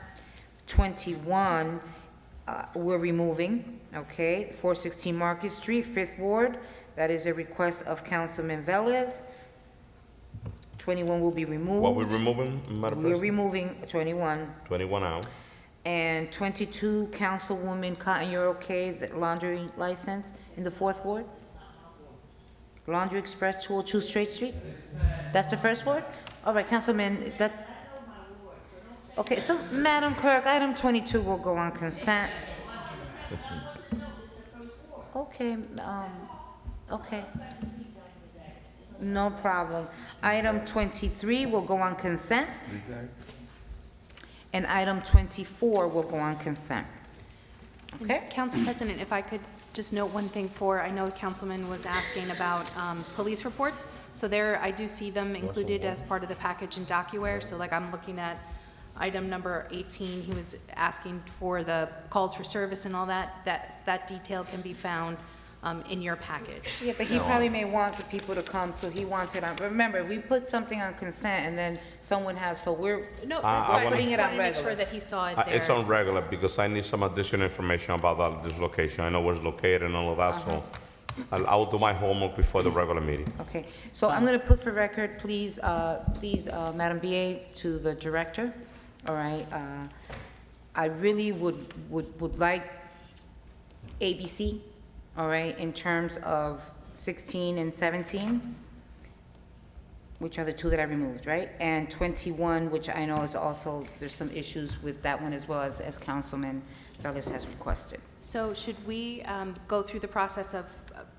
21, we're removing, okay? 416 Market Street, 5th Ward, that is a request of Councilman Velez. 21 will be removed. What we're removing, Madam We're President? removing 21. 21 out. And 22, Councilwoman Cotton, you're okay, the laundry license in the 4th Ward? Laundry Express, 202 Straight Street? That's the first ward? All right, Councilman, that's... Okay, so Madam Clerk, item 22 will go on consent. Okay, okay. No problem. Item 23 will go on consent. And item 24 will go on consent. Okay? Council President, if I could just note one thing I know Councilman was asking about police reports. So there, I do see them included as part of the package in DocuWare. So like I'm looking at item number 18, he was asking for the calls for service and all that. That detail can be found in your package. Yeah, but he probably may want the people to come, so he wants it on, remember, if we put something on consent and then someone has, so we're, No, I that's fine. I putting just it on wanted to make regular. sure that he saw it there. It's on regular because I need some additional information about this location. I know where it's located and all of that, so I'll do my homework before the regular meeting. okay. So I'm gonna put for record, please, Madam BA, to the director, all right? I really would like ABC, all right, in terms of 16 and 17, which are the two that I removed, right? And 21, which I know is also, there's some issues with that one as well, as Councilman Velez has requested. So should we go through the process of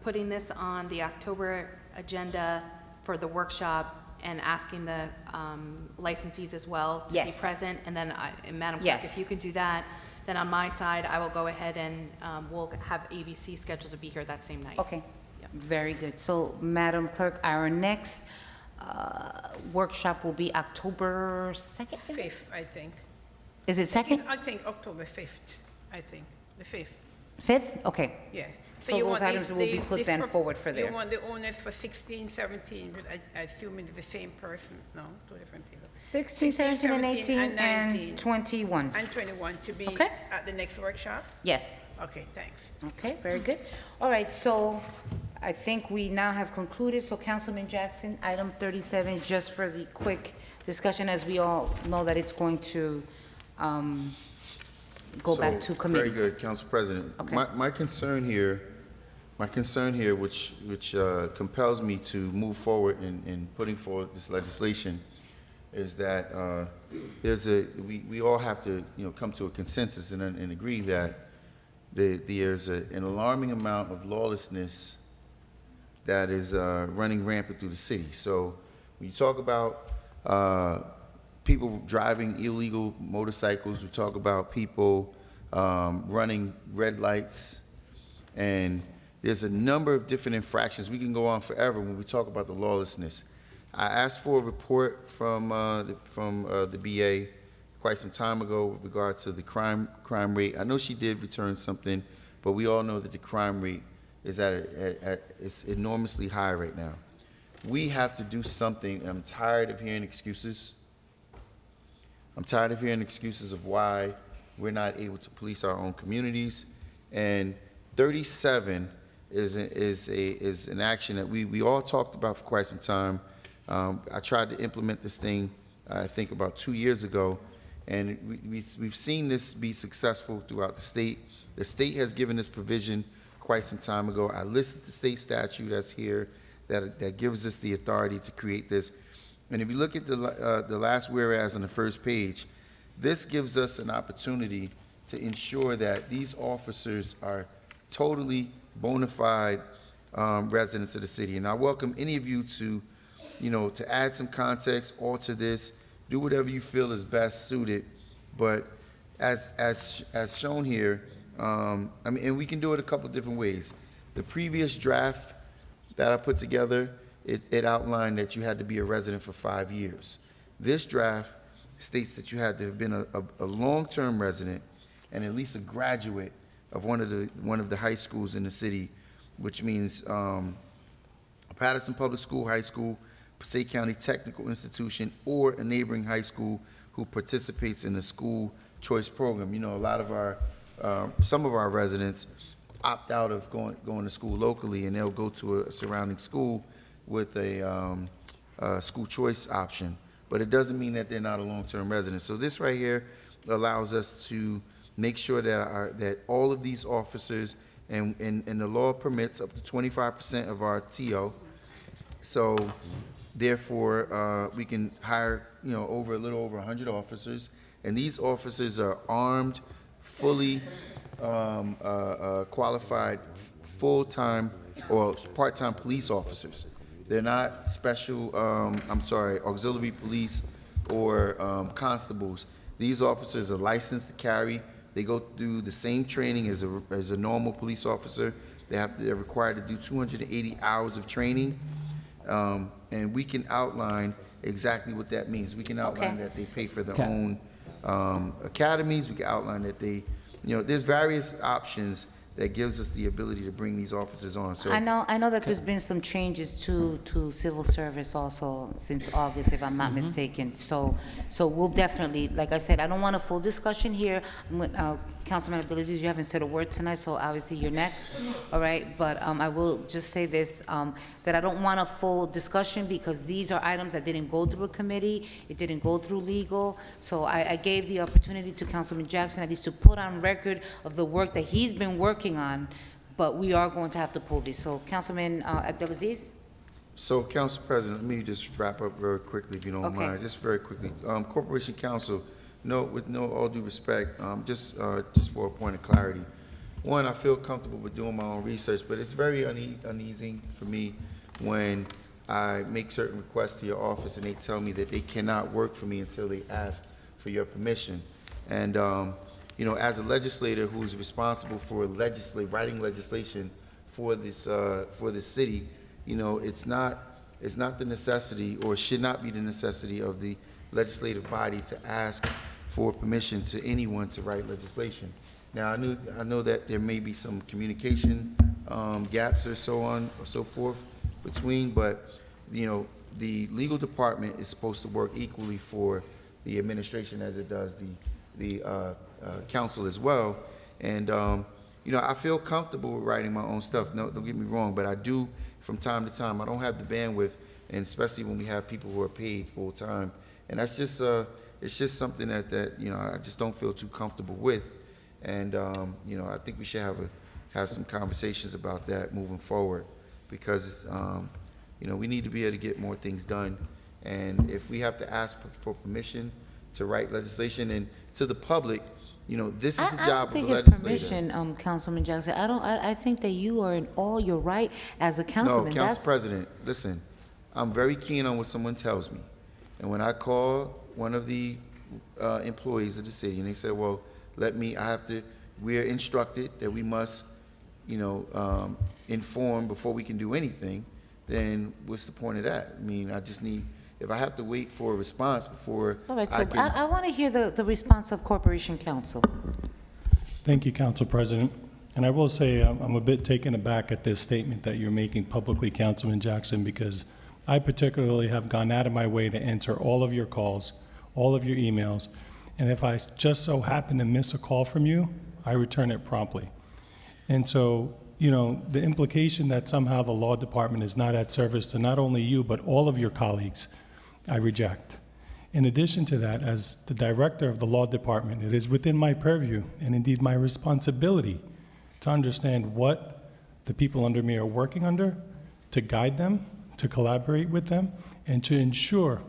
putting this on the October agenda for the workshop and asking the licensees as well to be Yes. present? And then, and Madam Clerk, Yes. if you can do that, then on my side, I will go ahead and we'll have ABC scheduled to be here that same night. Okay, very good. So, Madam Clerk, our next workshop will be October 2nd? 5th, I think. Is it 2nd? I think October 5th, I think, the 5th, 5th? Okay. yes. So you those want items this- will be this- put this then pro- forward for there. You want the owners for 16, 17, but I assume it's the same person, no, two different people. 16, 17, and 18, and 19. and 21. And 21 to be Okay. at the next workshop? Yes. Okay, thanks. Okay, very good. All right, so I think we now have concluded. So Councilman Jackson, item 37, just for the quick discussion, as we all know that it's going to go back to committee. Very good, Council President. Okay. My concern here, which compels me to move forward in putting forward this legislation, is that we all have to, come to a consensus and agree that there's an alarming amount of lawlessness that is running rampant through the city. So when you talk about people driving illegal motorcycles, we talk about people running red lights, and there's a number of different infractions. We can go on forever when we talk about the lawlessness. I asked for a report from the BA quite some time ago with regards to the crime rate. I know she did return something, but we all know that the crime rate is it's enormously high right now. We have to do something. I'm tired of hearing excuses. I'm tired of hearing excuses of why we're not able to police our own communities. And 37 is an action that we all talked about for quite some time. I tried to implement this thing, I think about 2 years ago, and we've seen this be successful throughout the state. The state has given this provision quite some time ago. I listed the state statute that's here that gives us the authority to create this. And if you look at the last whereas on the first page, this gives us an opportunity to ensure that these officers are totally bona fide residents of the city. And I welcome any of you to, to add some context, alter this, do whatever you feel is best suited. But as shown here, and we can do it a couple different ways. The previous draft that I put together, it outlined that you had to be a resident for 5 years. This draft states that you had to have been a long-term resident and at least a graduate of one of the high schools in the city, which means Paterson Public School, high school, Passaic County Technical Institution, or a neighboring high school who participates in the school choice program. A lot of some of our residents opt out of going to school locally, and they'll go to a surrounding school with a school choice option. But it doesn't mean that they're not a long-term resident. So this right here allows us to make sure that all of these officers, and the law permits up to 25% of our TO. So therefore, we can hire, a little over 100 officers, and these officers are armed, fully qualified, full-time or part-time police officers. They're not special, auxiliary police or constables. These officers are licensed to carry. They go through the same training as a normal police officer. They're required to do 280 hours of training, and we can outline exactly what that means. We can outline that they pay for their own academies. We can outline that they, there's various options that gives us the ability to bring these officers on. So I know that there's been some changes to civil service also since August, if I'm not mistaken. So we'll definitely, like I said, I don't want a full discussion here. Councilman Abdulaziz, you haven't said a word tonight, so obviously you're next, all right? But I will just say this, that I don't want a full discussion because these are items that didn't go through a committee, it didn't go through legal. So I gave the opportunity to Councilman Jackson at least to put on record of the work that he's been working on, but we are going to have to pull these. So Councilman Abdulaziz? So, Council President, let me just wrap up very quickly, if you don't mind. Just very quickly. Corporation Counsel, with no all due respect, just for a point of clarity. One, I feel comfortable with doing my own research, but it's very uneasy for me when I make certain requests to your office and they tell me that they cannot work for me until they ask for your permission. And, as a legislator who's responsible for writing legislation for this city, it's not the necessity, or should not be the necessity, of the legislative body to ask for permission to anyone to write legislation. Now, I know that there may be some communication gaps or so on or so forth between, but the legal department is supposed to work equally for the administration as it does the council as well. And I feel comfortable with writing my own stuff. No, don't get me wrong, but I do. From time to time, I don't have the bandwidth, and especially when we have people who are paid full time, and that's just it's just something that I just don't feel too comfortable with, and I think we should have some conversations about that moving forward, because we need to be able to get more things done, and if we have to ask for permission to write legislation, and to the public, this is the job of the legislator. I don't think it's permission, Councilman Jackson. I think that you are in all your right as a councilman. No, Council President, listen, I'm very keen on what someone tells me. And when I call one of the employees of the city and they say, well, we're instructed that we must, inform before we can do anything, then what's the point of that? I mean, if I have to wait for a response before All right, so I can. I want to hear the response of Corporation Counsel. Thank you, Council President. And I will say, I'm a bit taken aback at this statement that you're making publicly, Councilman Jackson, because I particularly have gone out of my way to answer all of your calls, all of your emails, and if I just so happen to miss a call from you, I return it promptly. And so, you know, the implication that somehow the law department is not at service to not only you, but all of your colleagues, I reject. In addition to that, as the director of the law department, it is within my purview and indeed my responsibility to understand what the people under me are working under, to guide them, to collaborate with them, and to ensure,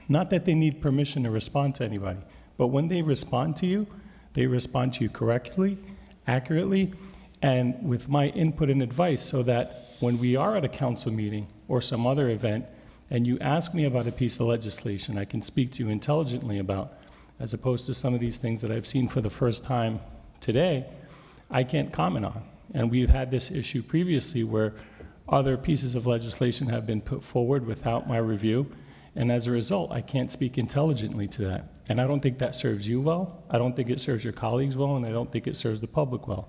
not that they need permission to respond to anybody, but when they respond to you correctly, accurately, and with my input and advice, so that when we are at a council meeting or some other event, and you ask me about a piece of legislation I can speak to you intelligently about, as opposed to some of these things that I've seen for the first time today, I can't comment on. And we've had this issue previously where other pieces of legislation have been put forward without my review, and as a result, I can't speak intelligently to that. And I don't think that serves you well, I don't think it serves your colleagues well, and I don't think it serves the public well.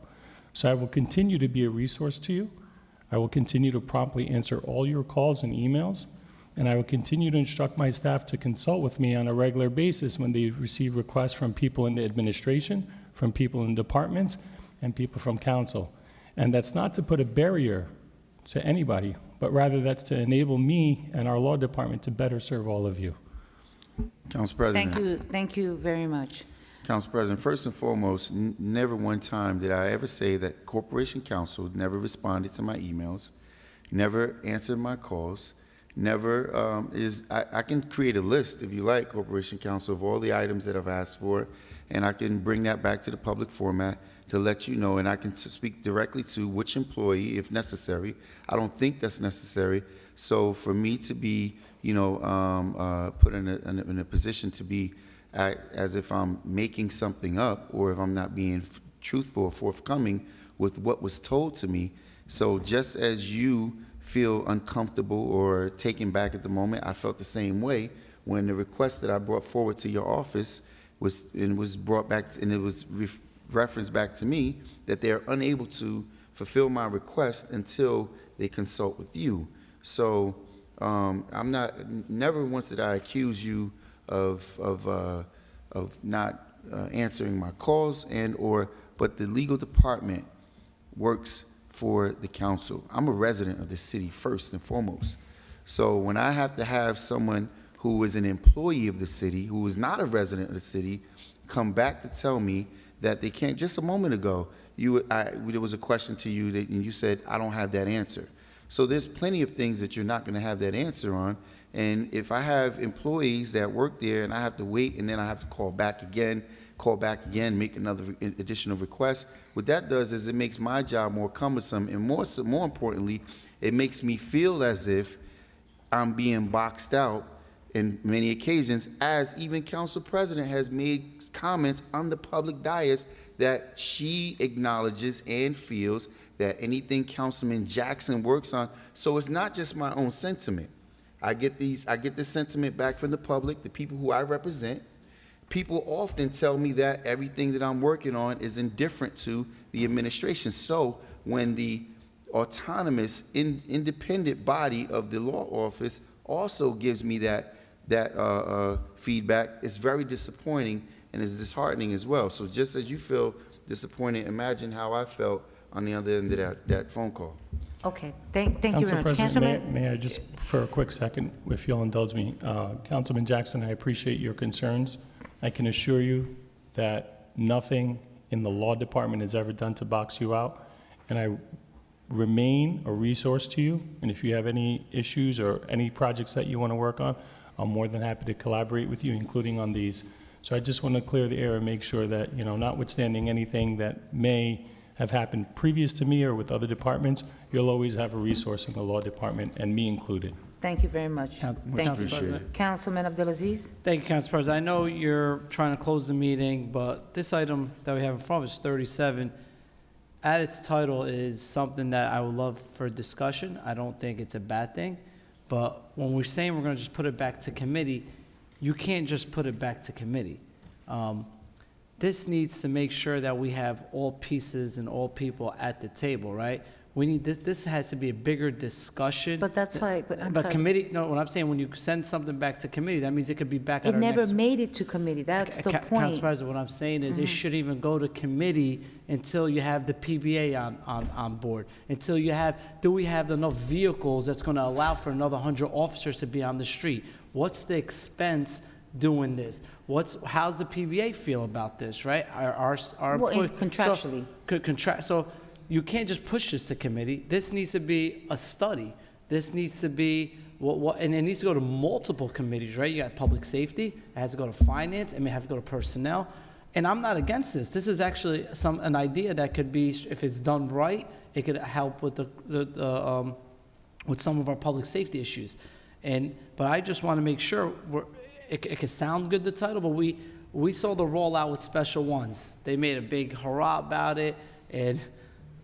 So I will continue to be a resource to you. I will continue to promptly answer all your calls and emails, and I will continue to instruct my staff to consult with me on a regular basis when they receive requests from people in the administration, from people in departments, and people from council. And that's not to put a barrier to anybody, but rather that's to enable me and our law department to better serve all of you. Council President. Thank you very much. Council President, first and foremost, never one time did I ever say that Corporation Counsel never responded to my emails, never answered my calls, never I can create a list, if you like, Corporation Counsel, of all the items that I've asked for, and I can bring that back to the public format to let you know, and I can speak directly to which employee, if necessary. I don't think that's necessary. So for me to be, you know, put in a position to be as if I'm making something up, or if I'm not being truthful or forthcoming with what was told to me. So just as you feel uncomfortable or taken back at the moment, I felt the same way when the request that I brought forward to your office was brought back, and it was referenced back to me that they're unable to fulfill my request until they consult with you. So never once did I accuse you of not answering my calls but the legal department works for the council. I'm a resident of the city first and foremost. So when I have to have someone who is an employee of the city, who is not a resident of the city, come back to tell me that they can't, just a moment ago, there was a question to you and you said, I don't have that answer. So there's plenty of things that you're not going to have that answer on. And if I have employees that work there and I have to wait and then I have to call back again, make another additional request, what that does is it makes my job more cumbersome, and more importantly, it makes me feel as if I'm being boxed out in many occasions, as even Council President has made comments on the public dais that she acknowledges and feels that anything Councilman Jackson works on. So it's not just my own sentiment. I get this sentiment back from the public, the people who I represent. People often tell me that everything that I'm working on is indifferent to the administration. So when the autonomous, independent body of the law office also gives me that feedback, it's very disappointing and it's disheartening as well. So just as you feel disappointed, imagine how I felt on the other end of that phone call. Okay, thank you very much. President, Councilman? may I just, for a quick second, if you'll indulge me, Councilman Jackson, I appreciate your concerns. I can assure you that nothing in the law department is ever done to box you out, and I remain a resource to you. And if you have any issues or any projects that you want to work on, I'm more than happy to collaborate with you, including on these. So I just want to clear the air and make sure that, you know, notwithstanding anything that may have happened previous to me or with other departments, you'll always have a resource in the law department, and me included. Thank you very much. Council Thank you. President. Councilman Abdelaziz? Thank you, Council President. I know you're trying to close the meeting, but this item that we have in front of us, 37, at its title is something that I would love for discussion. I don't think it's a bad thing, but when we're saying we're going to just put it back to committee, you can't just put it back to committee. this needs to make sure that we have all pieces and all people at the table, right? We need, this has to be a bigger discussion. But that's why, but I'm But sorry. committee, no, what I'm saying, when you send something back to committee, that means it could be back at It our never next. made it to committee, that's the Council point. Mm-hmm. President, what I'm saying is it shouldn't even go to committee until you have the PBA on board. Until you have, do we have enough vehicles that's gonna allow for another 100 officers to be on the street? What's the expense doing this? How's the PBA feel about this, right? Our Well, employee- contractually. So you can't just push this to committee. This needs to be a study. This needs to be, and it needs to go to multiple committees, right? You got public safety, it has to go to finance, it may have to go to personnel. And I'm not against this. This is actually an idea that could be, if it's done right, it could help with with some of our public safety issues. But I just want to make sure it could sound good, the title, but we saw the rollout with special ones. They made a big hurrah about it, and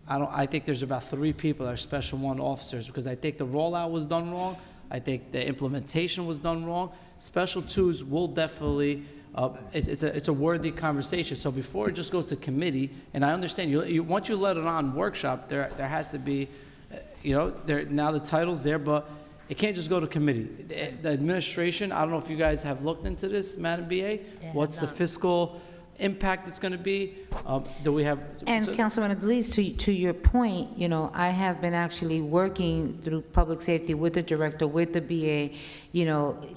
I think there's about 3 people that are special one officers, because I think the rollout was done wrong. I think the implementation was done wrong. Special twos will definitely, it's a worthy conversation. So before it just goes to committee, and I understand, once you let it on workshop, there has to be, now the title's there, but it can't just go to committee. The administration, I don't know if you guys have looked into this, Madam BA, what's the fiscal impact it's going to be? Do we have? And Councilman Adelis, to your point, I have been actually working through public safety with the director, with the BA,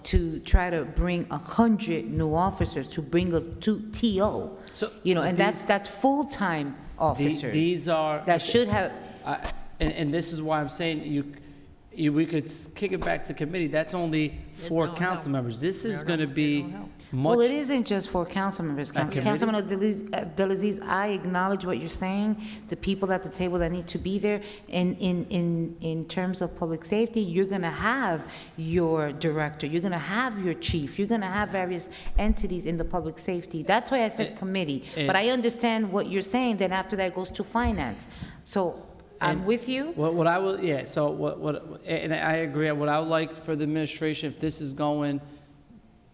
to try to bring 100 new officers, to bring us to TO. So, And that's full-time officers. These are. That should have, And this is why I'm saying we could kick it back to committee. That's only 4 don't council help. members. This is going to It be don't help. well, much. it isn't just for council members. committee? Councilman Abdelaziz, I acknowledge what you're saying, the people at the table that need to be there. In terms of public safety, you're gonna have your director, you're gonna have your chief, you're gonna have various entities in the public safety. That's why I said committee. But I understand what you're saying, then after that goes to finance. So I'm And with you. What I will, yeah, so and I agree, what I would like for the administration, if this is going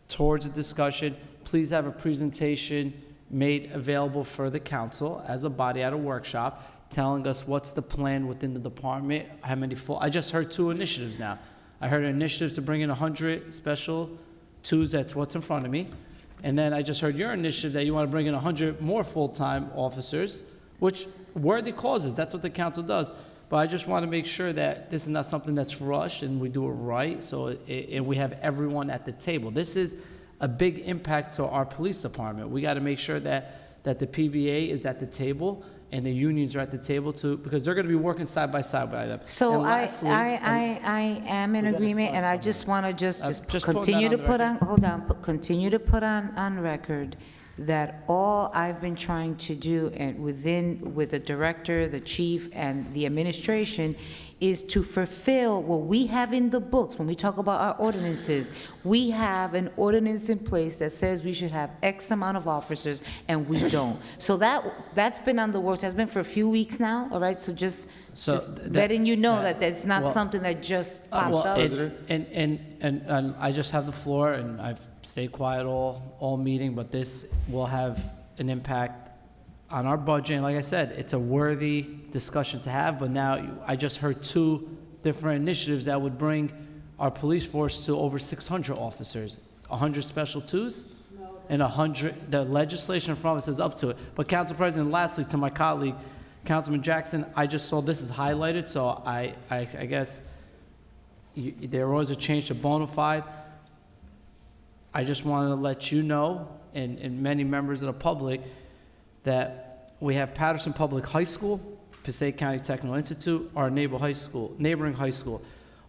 towards a discussion, please have a presentation made available for the council as a body at a workshop, telling us what's the plan within the department, how many I just heard 2 initiatives now. I heard initiatives to bring in 100 special twos, that's what's in front of me. And then I just heard your initiative that you want to bring in 100 more full-time officers, which worthy causes, that's what the council does. But I just want to make sure that this is not something that's rushed and we do it right, and we have everyone at the table. This is a big impact to our police department. We got to make sure that the PBA is at the table and the unions are at the table too, because they're going to be working side by side by them. So And lastly, I am in agreement, and I just want to just just put continue that to on the put on, record. hold on, continue to put on record that all I've been trying to do and with the director, the chief, and the administration is to fulfill what we have in the books. When we talk about our ordinances, we have an ordinance in place that says we should have X amount of officers, and we don't. So that's been on the works, has been for a few weeks now, all right? So just letting you know that that's not well, something that just pops Well, up. and I just have the floor, and I've stayed quiet all meeting, but this will have an impact on our budget. And like I said, it's a worthy discussion to have, but now I just heard 2 different initiatives that would bring our police force to over 600 officers, 100 special twos, and 100, the legislation in front of us is up to it. But Council President, lastly, to my colleague, Councilman Jackson, I just saw this is highlighted, so I guess there was a change to bona fide. I just wanted to let you know, and many members of the public, that we have Paterson Public High School, Passaic County Technical Institute, our neighboring high school.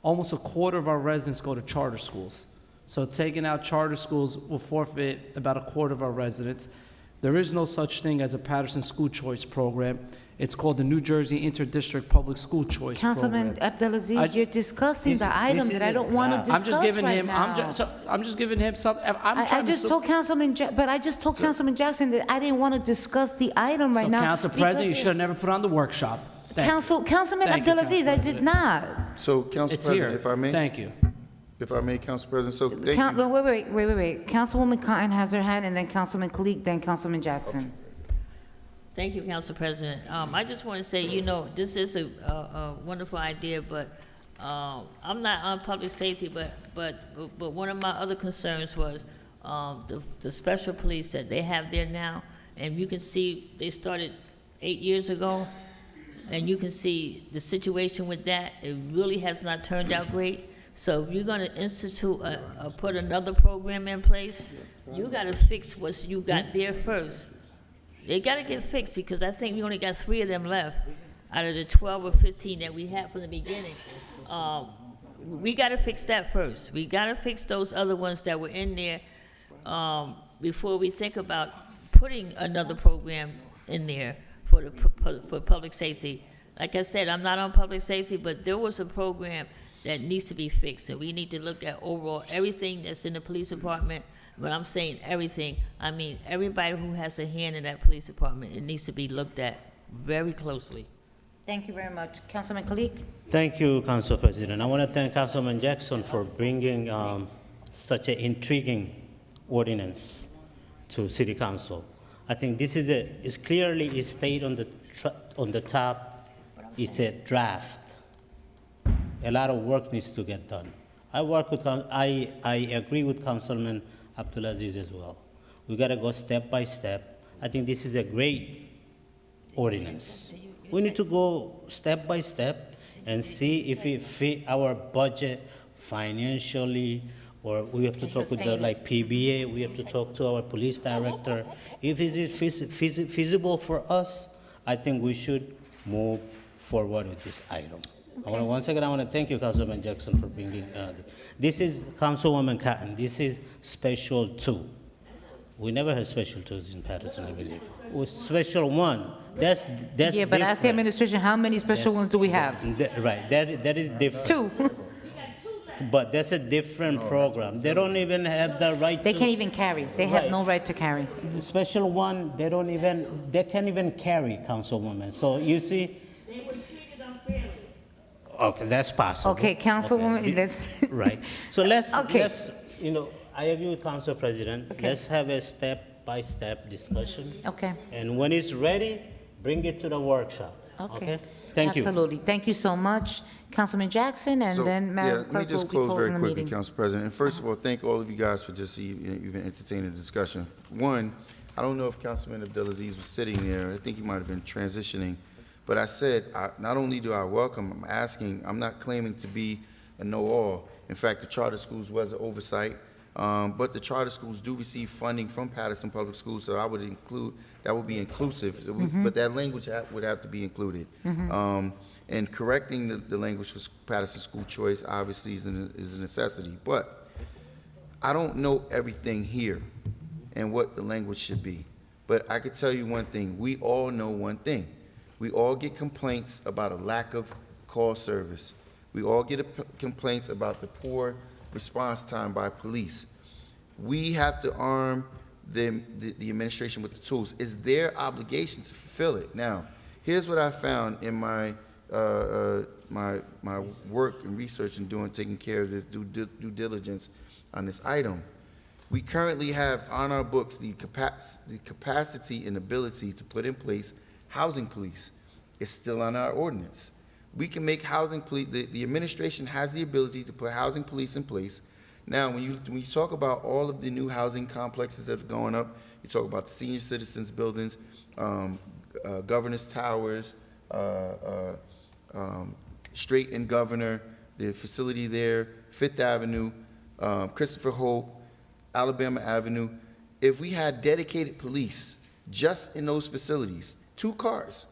Almost a quarter of our residents go to charter schools. So taking out charter schools will forfeit about a quarter of our residents. There is no such thing as a Paterson School Choice Program. It's called the New Jersey Interdistrict Public School Choice Councilman Program. Abdelaziz, you're discussing the item that I don't want to I'm discuss just giving right him, now. I'm just giving him something. I just told Councilman, but I just told Councilman Jackson that I didn't want to discuss the item right So, now. Council President, you should have never put on the workshop. Thank you. Councilman Thank you, Abdelaziz, Council I did President. not. So, Council It's here. President, if I may? Thank you. if I may, Council President, so thank Count, you. no, wait. Councilwoman Cotton has her hand, and then Councilman Kalik, then Councilman Jackson. Thank you, Council President. I just want to say, this is a wonderful idea, but I'm not on public safety, but one of my other concerns was the special police that they have there now, and you can see they started 8 years ago, and you can see the situation with that. It really has not turned out great. So if you're going to institute, put another program in place, you got to fix what you got there first. They got to get fixed, because I think we only got 3 of them left out of the 12 or 15 that we had from the beginning. We got to fix that first. We got to fix those other ones that were in there before we think about putting another program in there for public safety. Like I said, I'm not on public safety, but there was a program that needs to be fixed, and we need to look at overall everything that's in the police department. When I'm saying everything, I mean everybody who has a hand in that police department. It needs to be looked at very closely. Thank you very much. Councilman Kalik? Thank you, Council President. I want to thank Councilman Jackson for bringing such an intriguing ordinance to City Council. I think this is clearly stated on the top. It's a draft. A lot of work needs to get done. I agree with Councilman Abdulaziz as well. We got to go step by step. I think this is a great ordinance. We need to go step by step and see if it fit our budget financially, or we have to talk with the PBA, we have to talk to our police director. If it is feasible for us, I think we should move forward with this item. Once again, I want to thank you, Councilman Jackson, for bringing this is Councilwoman Cotton. This is Special 2. We never had Special 2s in Paterson, I believe. It was Special 1. That's Yeah, but ask the different. administration, how many special ones do we have? Right, that is different. 2. But that's a different program. They don't even have the right They to. can't even carry. They have no right to carry. Special 1, they can't even carry, Councilwoman. So you see. They were treated unfairly. Okay, that's possible. Okay, Councilwoman, Okay. let's, Right. So let's, Okay. I agree with Council President. Okay. Let's have a step-by-step discussion. okay. And when it's ready, bring it to the workshop. Okay. Thank you. Absolutely. Thank you so much, Councilman Jackson, and So, then yeah, Madam let me Clerk just will be close closing very the quickly, meeting. Council President. And first of all, thank all of you guys for just even entertaining the discussion. One, I don't know if Councilman Abdulaziz was sitting there. I think he might have been transitioning. But I said, not only do I welcome, I'm asking, I'm not claiming to be a know-all. In fact, the charter schools was an oversight, but the charter schools do receive funding from Paterson Public Schools, so I would include, that would be inclusive, but that language would have to be included. And correcting the language for Paterson School Choice obviously is a necessity, but I don't know everything here and what the language should be. But I could tell you one thing, we all know one thing. We all get complaints about a lack of call service. We all get complaints about the poor response time by police. We have to arm the administration with the tools. It's their obligation to fulfill it. Now, here's what I found in my my work and research and taking care of this due diligence on this item. We currently have on our books the capacity and ability to put in place housing police. Is still on our ordinance. We can make housing police, the administration has the ability to put housing police in place. Now, when you talk about all of the new housing complexes that are going up, you talk about the senior citizens buildings, Governor's Towers, Strait and Governor, the facility there, Fifth Avenue, Christopher Hope, Alabama Avenue. If we had dedicated police just in those facilities, 2 cars.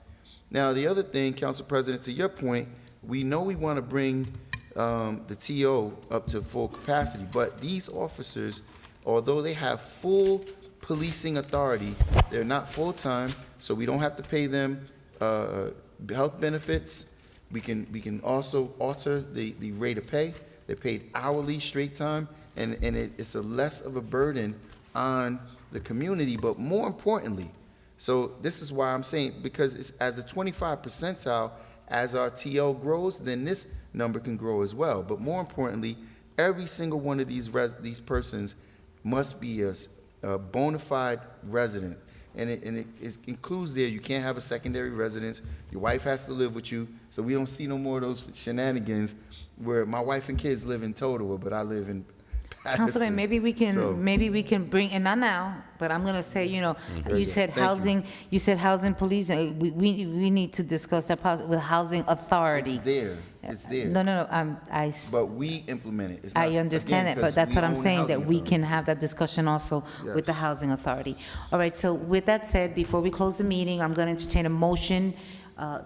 Now, the other thing, Council President, to your point, we know we want to bring the TO up to full capacity, but these officers, although they have full policing authority, they're not full-time, so we don't have to pay them health benefits. We can also alter the rate of pay. They're paid hourly, straight time, and it's a less of a burden on the community, but more importantly, so this is why I'm saying, because it's as a 25 percentile, as our TL grows, then this number can grow as well. But more importantly, every single one of these persons must be a bona fide resident. And it includes there, you can't have a secondary residence, your wife has to live with you, so we don't see no more of those shenanigans where my wife and kids live in Totowa, but I live in Paterson. Councilman, maybe we So- can bring, and not now, but I'm gonna say, you know, you said Thank housing police, we need to discuss that with housing authority. It's there. No, But we implement it. It's I not- understand again, it, but 'cause that's we what I'm own the saying, that housing we authority. can have that discussion also with the Yes. housing authority. All right, so with that said, before we close the meeting, I'm gonna entertain a motion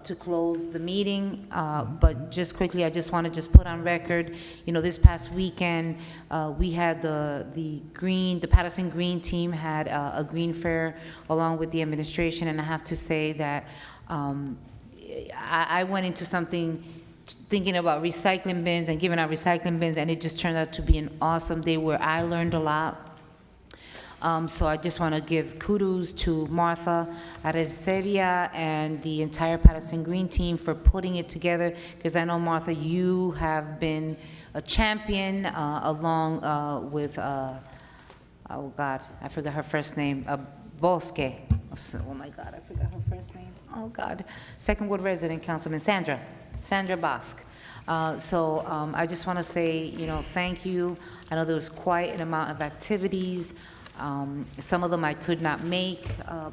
to close the meeting, but just quickly, I just want to just put on record, you know, this past weekend, we had the Paterson Green team had a green fair along with the administration, and I have to say that I went into something thinking about recycling bins and giving out recycling bins, and it just turned out to be an awesome day where I learned a lot. So I just want to give kudos to Martha Arezevia and the entire Paterson Green team for putting it together, because I know, Martha, you have been a champion along with, oh God, I forgot her first name, Bosque. Oh my God, I forgot her first name. Oh God. Second Ward resident, Councilman Sandra Bosque. So I just want to say, you know, thank you. I know there was quite an amount of activities. Some of them I could not make,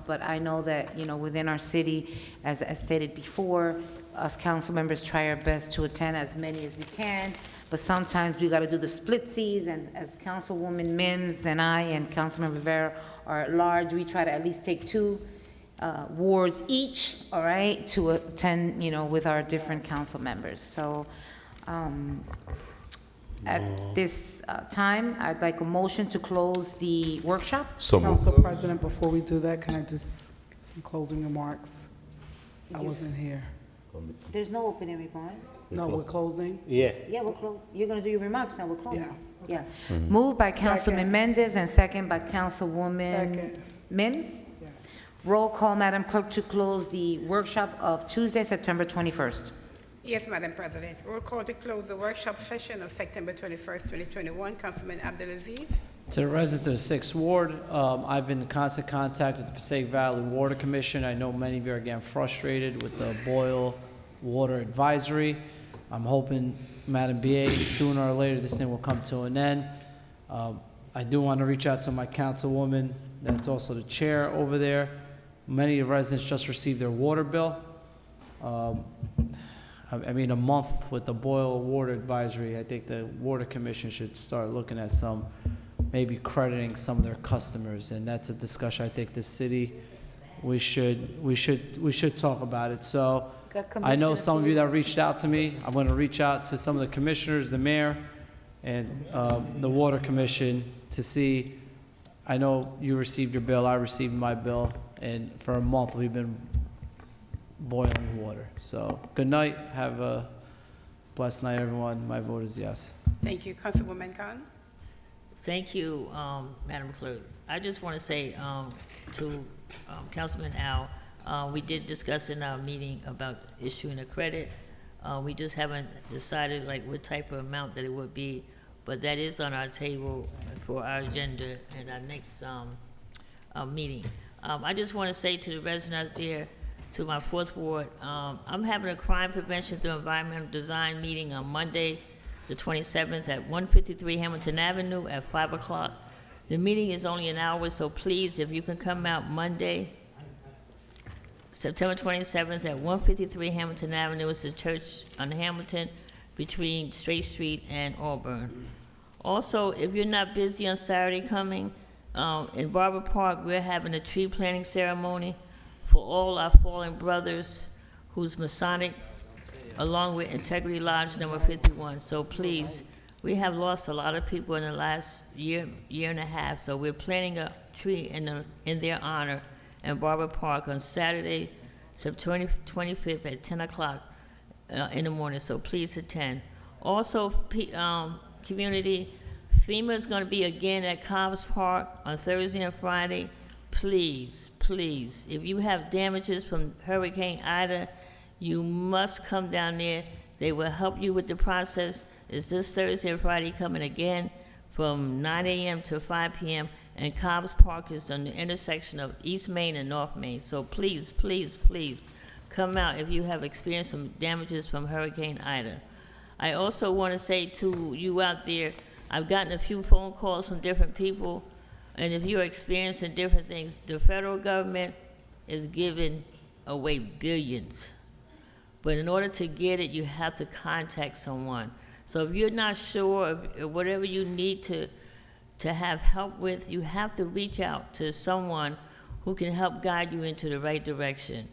but I know that, you know, within our city, as stated before, us council members try our best to attend as many as we can, but sometimes we got to do the splitsies, and as Councilwoman Mims and I and Councilman Rivera are at large, we try to at least take 2 wards each, all right, to attend, you know, with our different council members. So, at this time, I'd like a motion to close the workshop. So moved. Council President, before we do that, can I just give some closing remarks? I wasn't here. There's no opening remarks. No, we're closing? Yes. Yeah, you're gonna do your remarks now, we're closing. Yeah. Yeah. Moved by Councilman Mendez and second by Councilwoman Second. Mims. Yes. Roll call, Madam Clerk, to close the workshop of Tuesday, September 21st. Yes, Madam President. Roll call to close the workshop session of September 21st, 2021. Councilman Abdelaziz. To the residents of the 6th Ward, I've been in constant contact with the Passaic Valley Water Commission. I know many of you are getting frustrated with the boil water advisory. I'm hoping, Madam BA, sooner or later this thing will come to an end. I do want to reach out to my councilwoman, that's also the chair over there. Many of the residents just received their water bill. I mean, a month with the boil water advisory, I think the Water Commission should start looking at maybe crediting some of their customers, and that's a discussion I think the city, we should talk about it. So I know some of you that reached out to me. I'm going to reach out to some of the commissioners, the mayor, and the Water Commission to see. I know you received your bill, I received my bill, and for a month we've been boiling water. So good night, have a blessed night, everyone. My vote is yes. Thank you. Councilwoman Khan. Thank you, Madam Clerk. I just want to say to Councilman Al, we did discuss in our meeting about issuing a credit. We just haven't decided like what type of amount that it would be, but that is on our table for our agenda in our next meeting. I just want to say to the residents out there, to my 4th Ward, I'm having a crime prevention through environmental design meeting on Monday, the 27th at 153 Hamilton Avenue at 5 o'clock. The meeting is only an hour, so please, if you can come out Monday, September 27th at 153 Hamilton Avenue. It's the church on Hamilton between Straight Street and Auburn. Also, if you're not busy on Saturday coming, in Barber Park, we're having a tree planting ceremony for all our fallen brothers who's Masonic, along with Integrity Lodge number 51. So please, we have lost a lot of people in the last year and a half, so we're planting a tree in their honor in Barber Park on Saturday, September 25th at 10 o'clock in the morning, so please attend. Also, community, FEMA is going to be again at Cobbs Park on Thursday and Friday. Please, please, if you have damages from Hurricane Ida, you must come down there. They will help you with the process. is this Thursday and Friday coming again from 9 a.m. to 5 p.m. And Cobb's Park is on the intersection of East Main and North Main. So please, please, please come out if you have experienced some damages from Hurricane Ida. I also want to say to you out there, I've gotten a few phone calls from different people, and if you're experiencing different things, the federal government is giving away billions. But in order to get it, you have to contact someone. So if you're not sure of whatever you need to have help with, you have to reach out to someone who can help guide you into the right direction.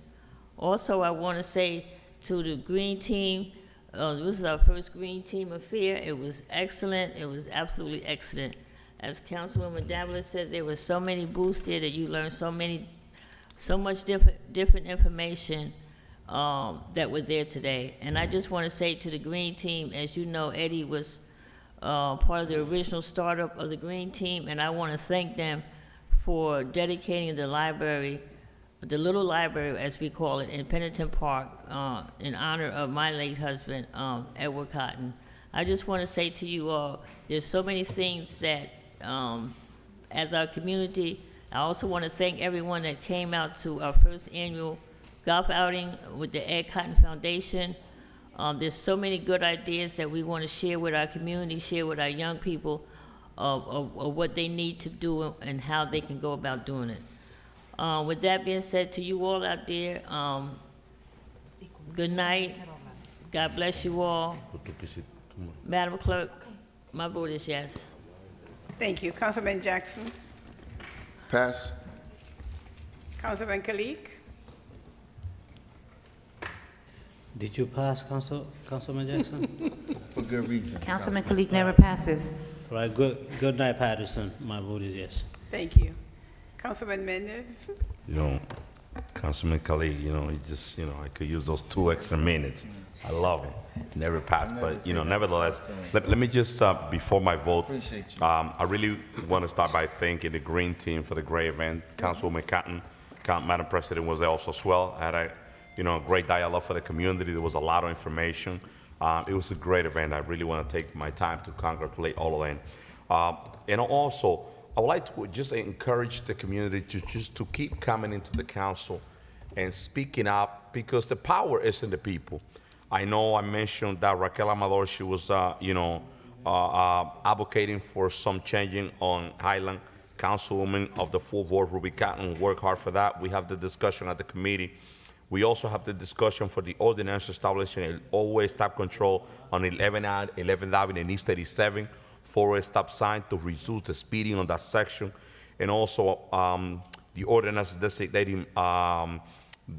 Also, I want to say to the Green Team, this is our first Green Team affair. It was excellent. It was absolutely excellent. As Councilwoman Davila said, there were so many booths there that you learned so much different information that were there today. And I just want to say to the Green Team, as you know, Eddie was part of the original startup of the Green Team, and I want to thank them for dedicating the library, the little library, as we call it, in Pennington Park, in honor of my late husband, Edward Cotton. I just want to say to you all, there's so many things that, as our community, I also want to thank everyone that came out to our first annual golf outing with the Ed Cotton Foundation. There's so many good ideas that we want to share with our community, share with our young people of what they need to do and how they can go about doing it. With that being said, to you all out there, good night. God bless you all. Madam Clerk, my vote is yes. Thank you. Councilman Jackson. Pass. Councilman Kalik. Did you pass, Councilman Jackson? For good reason. Councilman Kalik never passes. Right, good night, Paterson. My vote is yes. Thank you. Councilman Mendez. Councilman Khalid, I could use those 2 extra minutes. I love it. Never pass, but, nevertheless, let me just, before my vote, Appreciate you. I really want to start by thanking the Green Team for the great event. Councilwoman Cotton, Madam President was there also as well. I had a great dialogue for the community. There was a lot of information. It was a great event. I really want to take my time to congratulate all of them. And also, I would like to just encourage the community to keep coming into the council and speaking up, because the power is in the people. I know I mentioned that Raquel Amador, she was, advocating for some changing on Highland. Councilwoman of the full board, Ruby Cotton, worked hard for that. We have the discussion at the committee. We also have the discussion for the ordinance establishing an always stop control on 11th Avenue and East 37, four-way stop sign to reduce the speeding on that section, and also the ordinance designating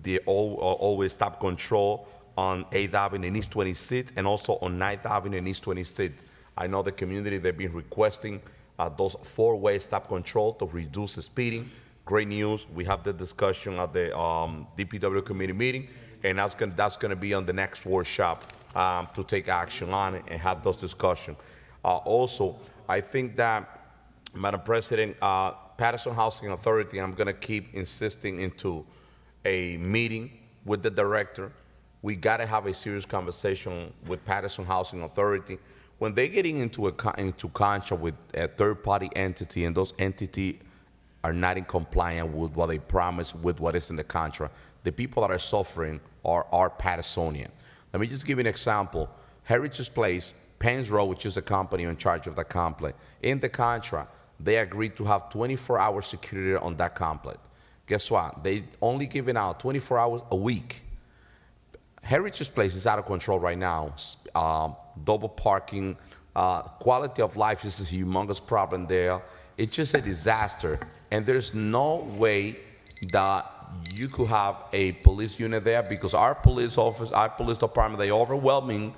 the always stop control on 8th Avenue and East 26th, and also on 9th Avenue and East 26th. I know the community, they've been requesting those four-way stop control to reduce the speeding. Great news. We have the discussion at the DPW committee meeting, and that's going to be on the next workshop to take action on it and have those discussions. Also, I think that, Madam President, Paterson Housing Authority, I'm going to keep insisting into a meeting with the director. We got to have a serious conversation with Paterson Housing Authority. When they getting into contract with a third-party entity, and those entities are not in compliance with what they promised with what is in the contract, the people that are suffering are Patersonian. Let me just give you an example. Heritage Place, Penn's Road, which is a company in charge of the complex, in the contract, they agreed to have 24-hour security on that complex. Guess what? They only giving out 24 hours a week. Heritage Place is out of control right now. Double parking, quality of life is a humongous problem there. It's just a disaster. And there's no way that you could have a police unit there, because our police office, our police department, they're overwhelming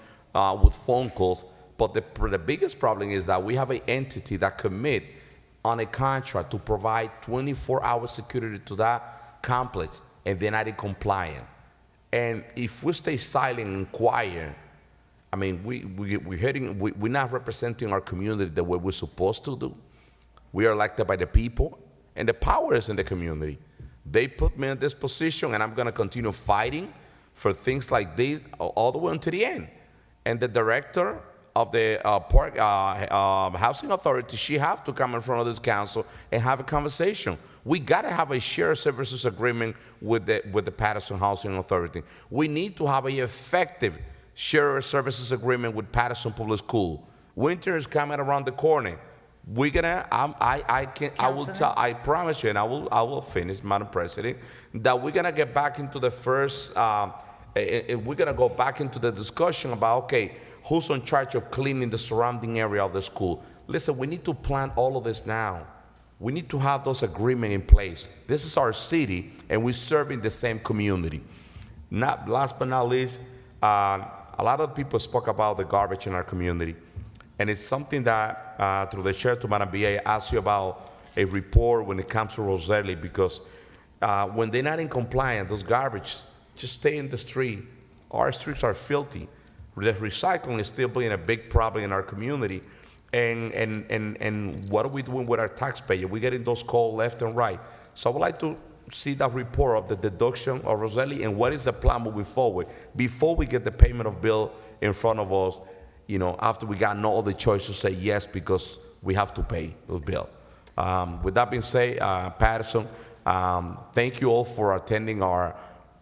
with phone calls. But the biggest problem is that we have an entity that commit on a contract to provide 24-hour security to that complex, and they're not in compliance. And if we stay silent and quiet, I mean, we're not representing our community the way we're supposed to do. We are elected by the people, and the power is in the community. They put me in this position, and I'm going to continue fighting for things like this all the way until the end. And the director, park housing authority, she have to come in front of this council and have a conversation. We gotta have a shared services agreement with the Paterson Housing Authority. We need to have a effective shared services agreement with Paterson Public School. Winter is coming around the corner. We're gonna, I promise you, and I will finish, Madam President, that we're gonna get back into the first, we're gonna go back into the discussion about, okay, who's in charge of cleaning the surrounding area of the school? Listen, we need to plan all of this now. We need to have those agreements in place. This is our city, and we're serving the same community. Last but not least, a lot of people spoke about the garbage in our community, and it's something that, through the chair to Madam BA, I asked you about a report when it comes to Roselle, because when they're not in compliance, those garbage just stay in the street. Our streets are filthy. The recycling is still being a big problem in our community. And what are we doing with our taxpayer? We're getting those calls left and right. So I would like to see that report of the deduction of Roselle and what is the plan moving forward before we get the payment of bill in front of us, you know, after we got no other choice to say yes because we have to pay those bills. With that being said, Paterson, thank you all for attending our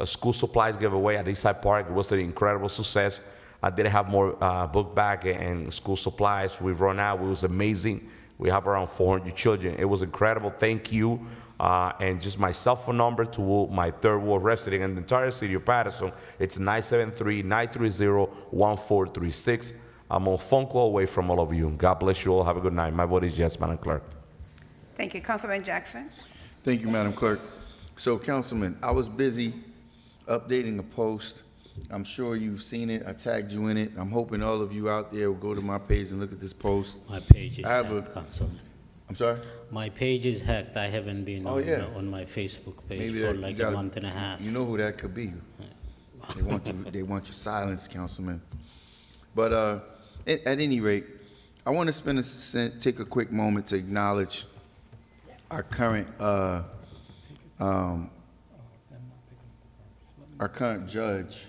school supplies giveaway at Eastside Park. It was an incredible success. I didn't have more book bag and school supplies. We've run out. It was amazing. We have around 400 children. It was incredible. Thank you. And just my cell phone number to my third ward resident in the entire city of Paterson. It's 973-930-1436. I'm on phone call away from all of you. God bless you all. Have a good night. My vote is yes, Madam Clerk. Thank you. Councilman Jackson. Thank you, Madam Clerk. So, Councilman, I was busy updating a post. I'm sure you've seen it. I tagged you in it. I'm hoping all of you out there will go to my page and look at this post. My page is I have hacked, Councilman. I'm sorry? My page is hacked. I haven't been on my Facebook page for like a month and a half. You know who that could be. They want you silenced, Councilman. But at any rate, I want to take a quick moment to acknowledge our current judge,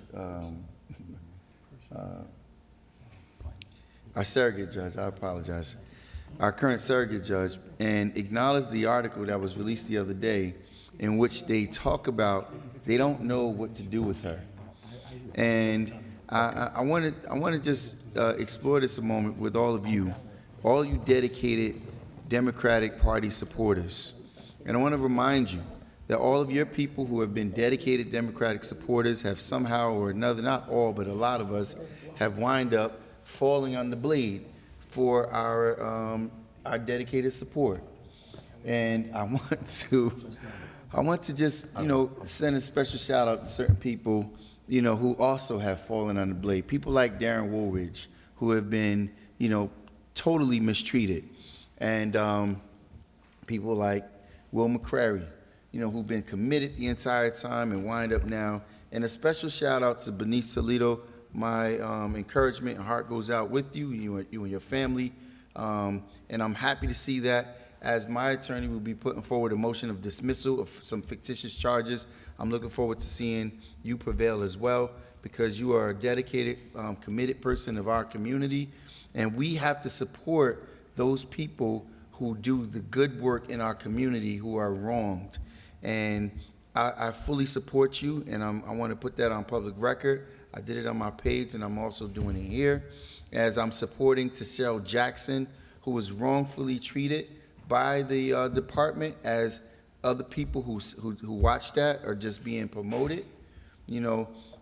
our surrogate judge, I apologize, our current surrogate judge, and acknowledge the article that was released the other day in which they talk about they don't know what to do with her. And I want to just explore this a moment with all of you dedicated Democratic Party supporters. And I want to remind you that all of your people who have been dedicated Democratic supporters have somehow or another, not all, but a lot of us, have wind up falling on the blade for our dedicated support. And I want to just, send a special shout out to certain people, who also have fallen on the blade. People like Darren Woolridge, who have been, totally mistreated. And people like Will McCrary, who've been committed the entire time and wind up now. And a special shout out to Bernice Toledo. My encouragement and heart goes out with you, you and your family. And I'm happy to see that. As my attorney will be putting forward a motion of dismissal of some fictitious charges, I'm looking forward to seeing you prevail as well, because you are a dedicated, committed person of our community. And we have to support those people who do the good work in our community who are wronged. And I fully support you, and I want to put that on public record. I did it on my page, and I'm also doing it here, as I'm supporting Tashelle Jackson, who was wrongfully treated by the department, as other people who watch that are just being promoted.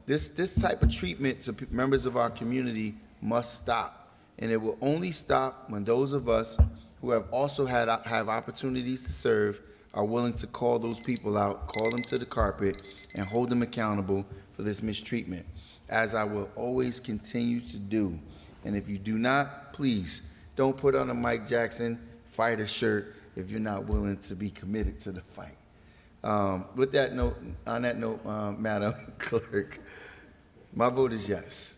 This type of treatment to members of our community must stop, and it will only stop when those of us who have also have opportunities to serve are willing to call those people out, call them to the carpet, and hold them accountable for this mistreatment, as I will always continue to do. And if you do not, please don't put on a Mike Jackson fighter shirt if you're not willing to be committed to the fight. On that note, Madam Clerk, my vote is yes.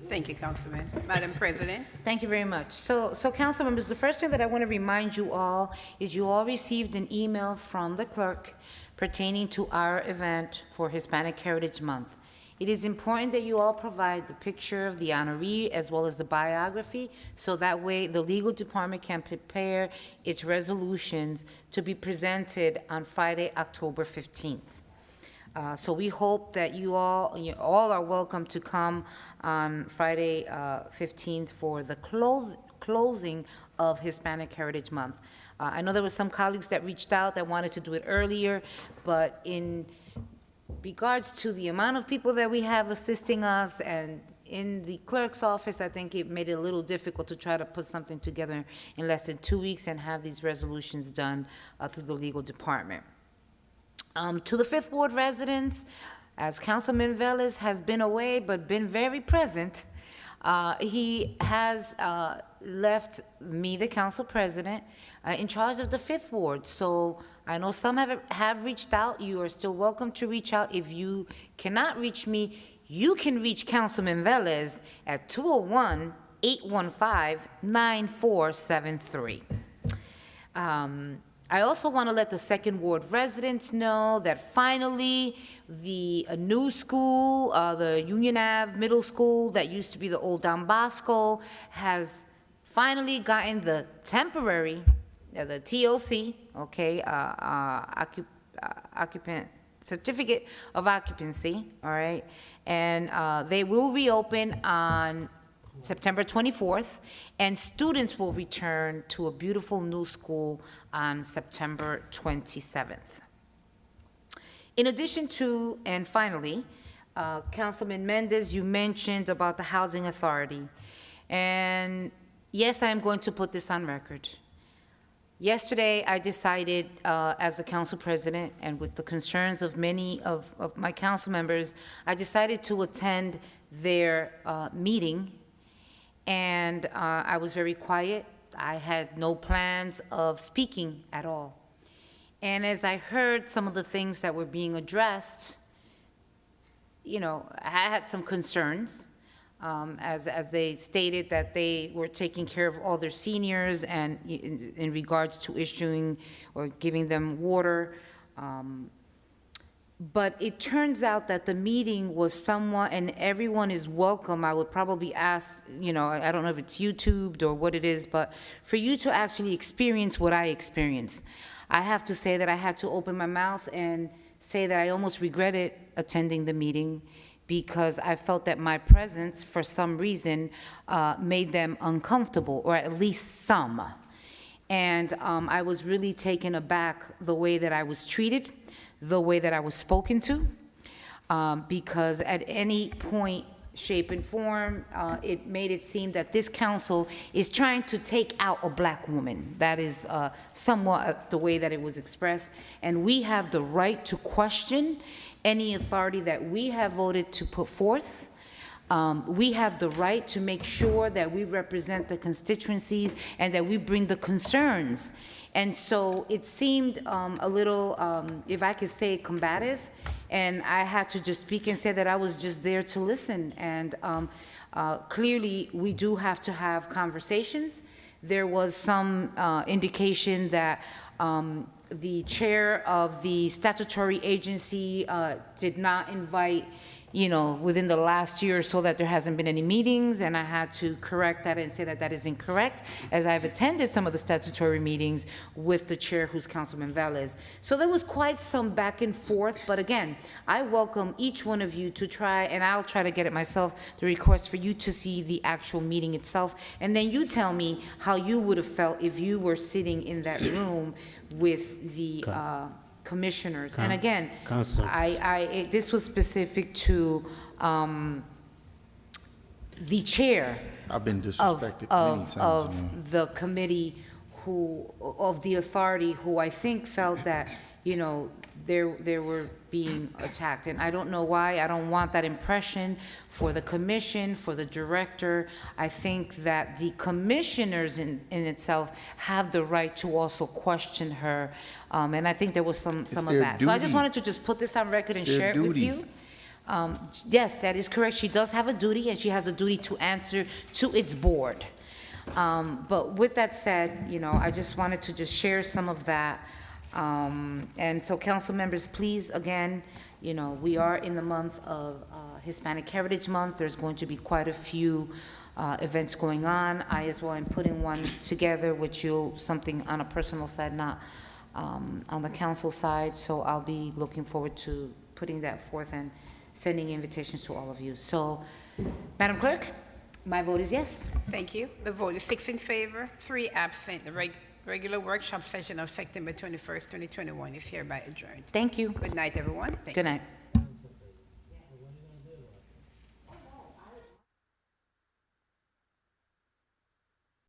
Thank you, Councilman. Madam President. Thank you very much. So council members, the first thing that I want to remind you all is you all received an email from the clerk pertaining to our event for Hispanic Heritage Month. It is important that you all provide the picture of the honoree as well as the biography, so that way the legal department can prepare its resolutions to be presented on Friday, October 15th. So we hope that you all are welcome to come on Friday, 15th for the closing of Hispanic Heritage Month. I know there were some colleagues that reached out that wanted to do it earlier, but in regards to the amount of people that we have assisting us and in the clerk's office, I think it made it a little difficult to try to put something together in less than 2 weeks and have these resolutions done through the legal department. To the Fifth Ward residents, as Councilman Velez has been away but been very present, he has left me, the council president, in charge of the Fifth Ward. So I know some have reached out. You are still welcome to reach out. If you cannot reach me, you can reach Councilman Velez at 201-815-9473. I also want to let the Second Ward residents know that finally the new school, the Union Ave Middle School that used to be the old Don Bosco, has finally gotten the temporary, the TOC, okay, occupant certificate of occupancy, all right, and they will reopen on September 24th, and students will return to a beautiful new school on September 27th. In addition to, and finally, Councilman Mendez, you mentioned about the Housing Authority. And yes, I am going to put this on record. Yesterday, I decided, as the council president, and with the concerns of many of my council members, I decided to attend their meeting. And I was very quiet. I had no plans of speaking at all. And as I heard some of the things that were being addressed, you know, I had some concerns, as they stated that they were taking care of all their seniors and in regards to issuing or giving them water. But it turns out that the meeting was somewhat, and everyone is welcome. I would probably ask, you know, I don't know if it's YouTubed or what it is, but for you to actually experience what I experienced. I have to say that I had to open my mouth and say that I almost regretted attending the meeting because I felt that my presence, for some reason, made them uncomfortable, or at least some. And I was really taken aback the way that I was treated, the way that I was spoken to, because at any point, shape, and form, it made it seem that this council is trying to take out a black woman. That is somewhat the way that it was expressed. And we have the right to question any authority that we have voted to put forth. We have the right to make sure that we represent the constituencies and that we bring the concerns. And so it seemed a little, if I could say, combative, and I had to just speak and say that I was just there to listen. And clearly, we do have to have conversations. There was some indication that the chair of the statutory agency did not invite, you know, within the last year or so, that there hasn't been any meetings, and I had to correct that and say that that is incorrect, as I've attended some of the statutory meetings with the chair, who's Councilman Velez. So there was quite some back and forth, but again, I welcome each one of you to try, and I'll try to get it myself, the request for you to see the actual meeting itself, and then you tell me how you would have felt if you were sitting in that room with the commissioners. And again, this was specific to the chair I've been disrespected many times. of the committee, of the authority, who I think felt that, you know, they were being attacked. And I don't know why. I don't want that impression for the commission, for the director. I think that the commissioners in itself have the right to also question her. And I think there was some of that. So I just wanted to just put this on record and share it with you. Yes, that is correct. She does have a duty, and she has a duty to answer to its board. But with that said, you know, I just wanted to just share some of that. And so council members, please, again, you know, we are in the month of Hispanic Heritage Month. There's going to be quite a few events going on. I as well am putting one together with you, something on a personal side, not on the council side. So I'll be looking forward to putting that forth and sending invitations to all of you. So, Madam Clerk, my vote is yes. Thank you. The vote is 6 in favor, 3 absent. The regular workshop session of September 21st, 2021 is hereby adjourned. Thank you. Good night, everyone. Thank you. Good night.